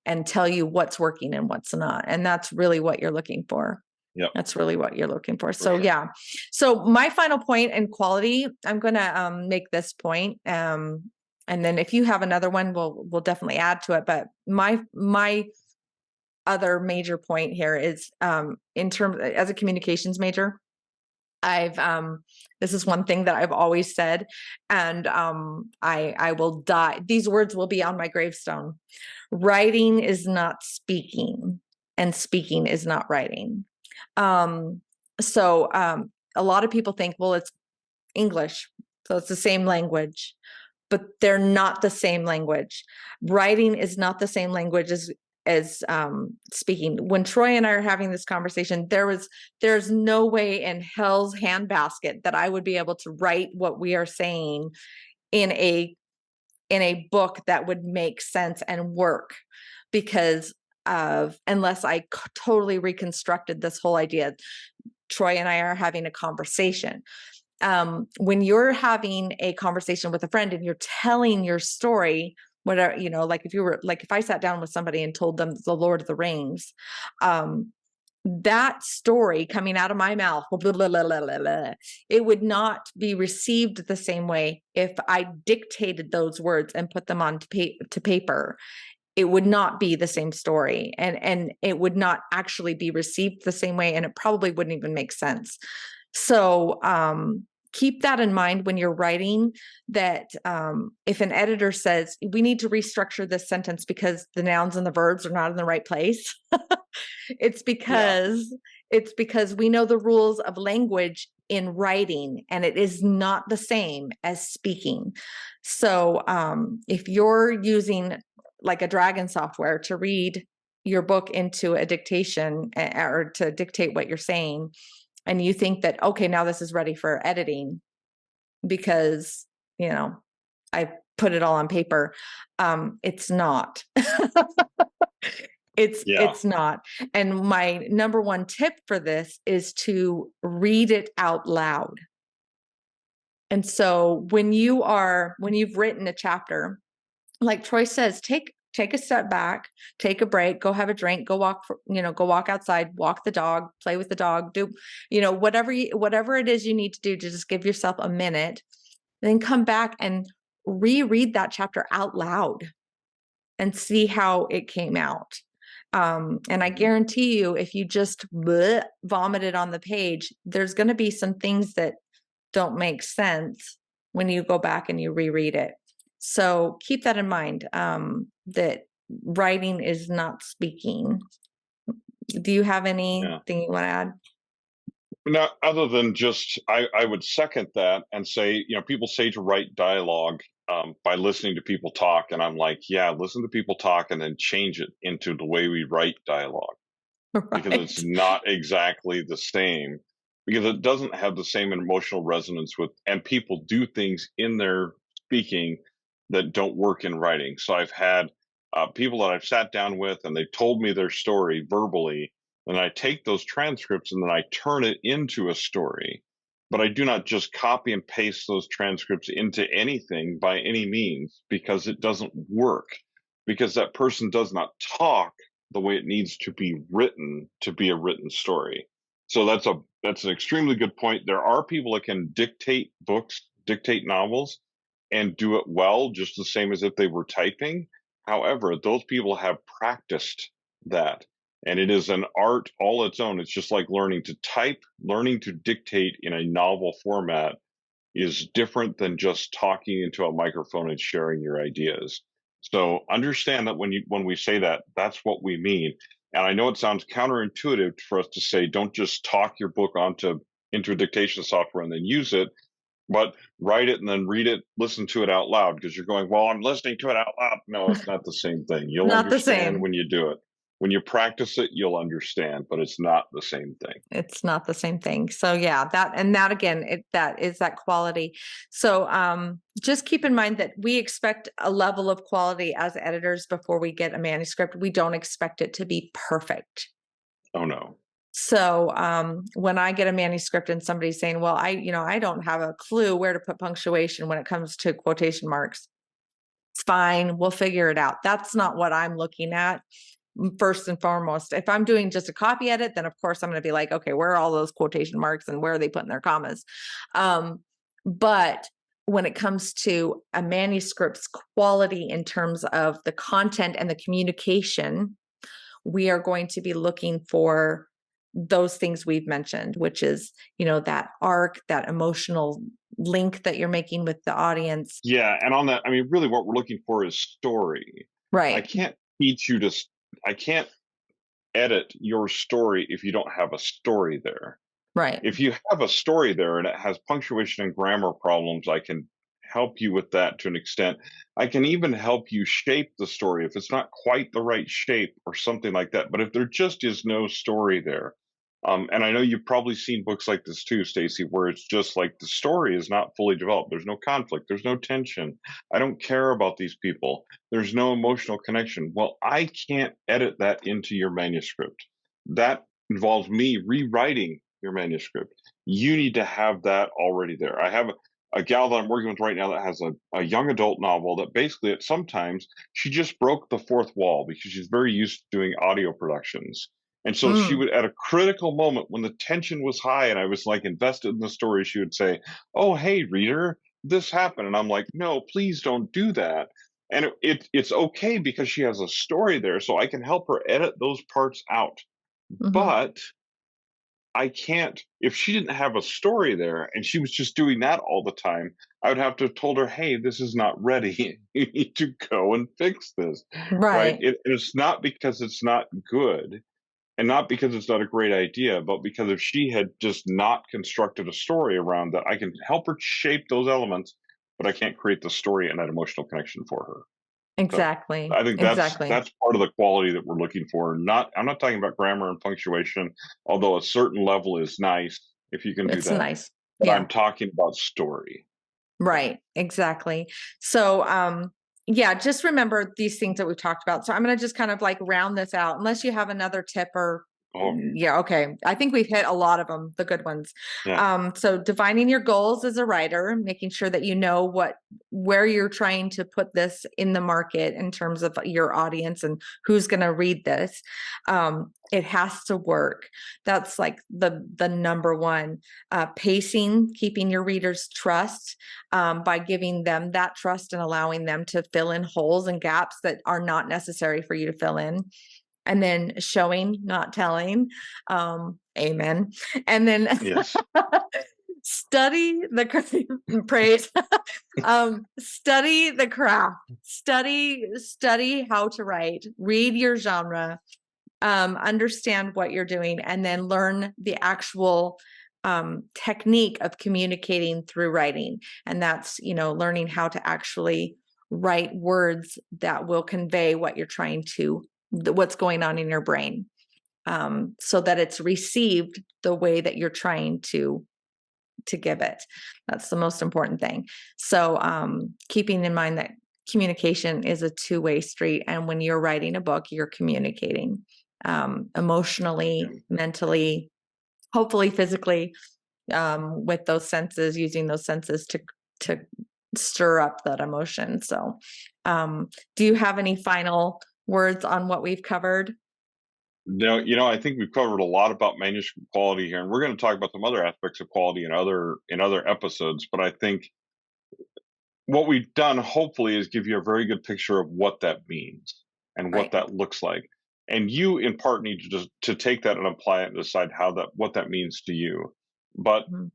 and tell you what's working and what's not. And that's really what you're looking for. Yep, That's really what you're looking for. for So sure. yeah. So my final point in quality, I'm gonna make this point. And then if you have another one, we'll definitely add to it. But my other major point here is in terms as a communications major, I've this is one thing that I've always said, and I will die. These words will be on my gravestone. Writing is not speaking, and speaking is not writing. Um, so a lot of people think, well, it's English, so it's the same language, but they're not the same language. Writing is not the same language as speaking. When Troy and I are having this conversation, there's no way in hell's handbasket that I would be able to write what we are saying in a book that would make sense and work because of, unless I totally reconstructed this whole idea. Troy and I are having a conversation. When you're having a conversation with a friend and you're telling your story, whatever, like if I sat down with somebody and told them the Lord of the Rings, that story coming out of my mouth, blah, blah, blah, blah, blah, blah, it would not be received the same way if I dictated those words and put them on to paper. It would not be the same story, and it would not actually be received the same way, and it probably wouldn't even make sense. So keep that in mind when you're writing, that if an editor says we need to restructure this sentence because the nouns and the verbs are not in the right place, it's because we know the rules of language in writing, and it is not the same as speaking. So if you're using like a Dragon software to read your book into a dictation or to dictate what you're saying, and you think that, okay, now this is ready for editing because, I put it all on paper. It's not. It's not. And my number one tip for this is to read it out loud. And so when you've written a chapter, like Troy says, take a step back, take a break, go have a drink, go walk outside, walk the dog, play with the dog, do, whatever it is you need to do to just give yourself a minute, then come back and reread that chapter out loud and see how it came out. And I guarantee you, if you just vomit it on the page, there's going to be some things that don't make sense when you go back and you reread it. So keep that in mind, that writing is not speaking. Do you have anything you want to add? No, other than just, I would second that and say, people say to write dialogue by listening to people talk. And I'm like, yeah, listen to people talk and then change it into the way we write dialogue. Right. Because it's not exactly the same, because it doesn't have the same emotional resonance and people do things in their speaking that don't work in writing. So I've had people that I've sat down with and they told me their story verbally, and I take those transcripts and then I turn it into a story. But I do not just copy and paste those transcripts into anything by any means, because it doesn't work, because that person does not talk the way it needs to be written to be a written story. So that's an extremely good point. There are people that can dictate books, dictate novels, and do it well, just the same as if they were typing. However, those people have practiced that, and it is an art all its own. It's just like learning to type. Learning to dictate in a novel format is different than just talking into a microphone and sharing your ideas. So understand that when we say that, that's what we mean. And I know it sounds counterintuitive for us to say, don't just talk your book into a dictation software and then use it, but write it and then read it, listen to it out loud, because you're going, well, I'm listening to it out loud. No, it's not the same thing. You'll Not understand when you do it. When you practice it, you'll understand, but it's not the same thing. It's not the same thing. So yeah, that again, that is that quality. So just keep in mind that we expect a level of quality as editors before we get a manuscript. We don't expect it to be perfect. Oh no. So when I get a manuscript and somebody's saying, well, I don't have a clue where to put punctuation when it comes to quotation marks, it's fine. We'll figure it out. That's not what I'm looking at. First and foremost, if I'm doing just a copy edit, then of course I'm going to be like, okay, where are all those quotation marks and where are they putting their commas? But when it comes to a manuscript's quality in terms of the content and the communication, we are going to be looking for those things we've mentioned, which is, that arc, that emotional link that you're making with the audience. Yeah. And on that, I mean, really what we're looking for is story. Right. I can't edit your story if you don't have a story there. Right. If you have a story there and it has punctuation and grammar problems, I can help you with that to an extent. I can even help you shape the story if it's not quite the right shape or something like that. But if there just is no story there, And I know you've probably seen books like this too, Stacey, where it's just like the story is not fully developed. There's no conflict, there's no tension. I don't care about these people. There's no emotional connection. Well, I can't edit that into your manuscript. That involves me rewriting your manuscript. You need to have that already there. I have a gal that I'm working with right now that has a young adult novel that basically at sometimes she just broke the fourth wall because she's very used to doing audio productions. And so she Mm, would, at a critical moment when the tension was high and I was like invested in the story, she would say, "Oh, hey, reader, this happened." And I'm like, "No, please don't do that." And it's okay because she has a story there, so I can help her edit those parts out. mhm. But I can't, if she didn't have a story there and she was just doing that all the time, I would have to have told her, "Hey, this is not ready. You need to go and fix this." Right? Right. It's not because it's not good and not because it's not a great idea, but because if she had just not constructed a story around that, I can help her shape those elements, but I can't create the story and that emotional connection for her. So Exactly. I think Exactly. that's part of the quality that we're looking for. Not I'm not talking about grammar and punctuation, although a certain level is nice if you can do It's that. nice. But Yeah. I'm talking about story. So Right, exactly. So, yeah, just remember these things that we've talked about. So I'm going to just kind of like round this out, unless you have another tip or, oh yeah, okay. I think we've hit a lot of them, the good ones. yeah. So defining your goals as a writer, making sure that you know where you're trying to put this in the market in terms of your audience and who's going to read this. It has to work. That's like the number one. Pacing, keeping your readers trust by giving them that trust and allowing them to fill in holes and gaps that are not necessary for you to fill in. And then showing, not telling. Amen. And then Yes. study the praise. Study the craft. Study how to write. Read your genre. Understand what you're doing, and then learn the actual technique of communicating through writing. And that's, learning how to actually write words that will convey what you're trying to, what's going on in your brain, so that it's received the way that you're trying to give it. That's the most important thing. So, keeping in mind that communication is a two-way street, and when you're writing a book, you're communicating emotionally, mentally, hopefully physically, with those senses, using those senses to stir up that emotion. So, do you have any final words on what we've covered? No, I think we've covered a lot about manuscript quality here, and we're going to talk about some other aspects of quality in other episodes. But I think what we've done, hopefully, is give you a very good picture of what that means and what Right. that looks like. And you, in part, need to just to take that and apply it and decide what that means to you. But Mhm.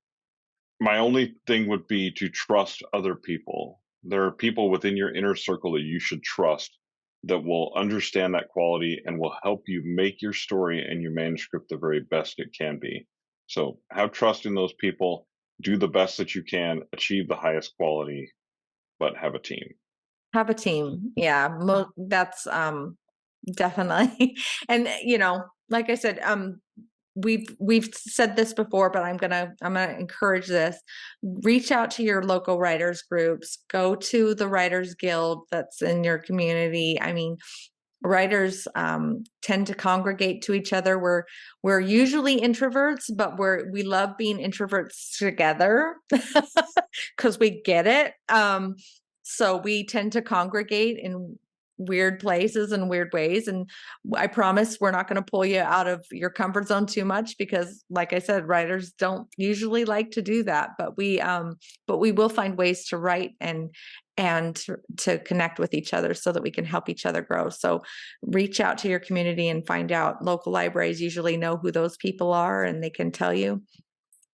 my only thing would be to trust other people. There are people within your inner circle that you should trust that will understand that quality and will help you make your story and your manuscript the very best it can be. So have trust in those people, do the best that you can, achieve the highest quality, but have a team. Have a team. Yeah, that's definitely. And like I said, we've said this before, but I'm gonna encourage this. Reach out to your local writers groups. Go to the Writers Guild that's in your community. I mean, writers tend to congregate to each other. We're usually introverts, but we love being introverts together because we get it. So we tend to congregate in weird places and weird ways. And I promise we're not going to pull you out of your comfort zone too much because, like I said, writers don't usually like to do that. But we will find ways to write and to connect with each other so that we can help each other grow. So reach out to your community and find out. Local libraries usually know who those people are and they can tell you.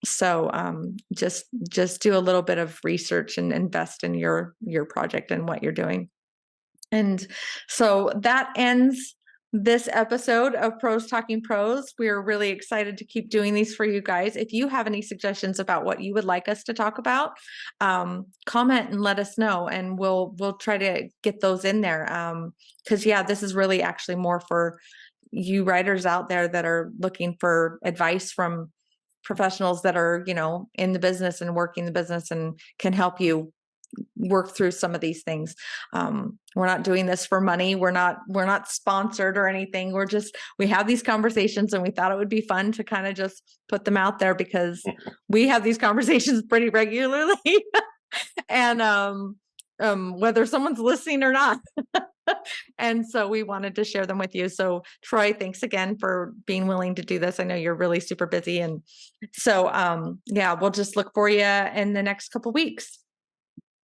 So just do a little bit of research and invest in your project and what you're doing. And so that ends this episode of Pros Talking Pros. We're really excited to keep doing these for you guys. If you have any suggestions about what you would like us to talk about, comment and let us know, and we'll try to get those in there. Because yeah, this is really actually more for you writers out there that are looking for advice from professionals that are, in the business and working the business and can help you work through some of these things. We're not doing this for money. We're not sponsored or anything. We have these conversations, and we thought it would be fun to kind of just put them out there because we have these conversations pretty regularly. And whether someone's listening or not. And so we wanted to share them with you. So Troy, thanks again for being willing to do this. I know you're really super busy. And so yeah, we'll just look for you in the next couple weeks.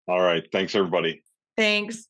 All right. Thanks, everybody. Thanks.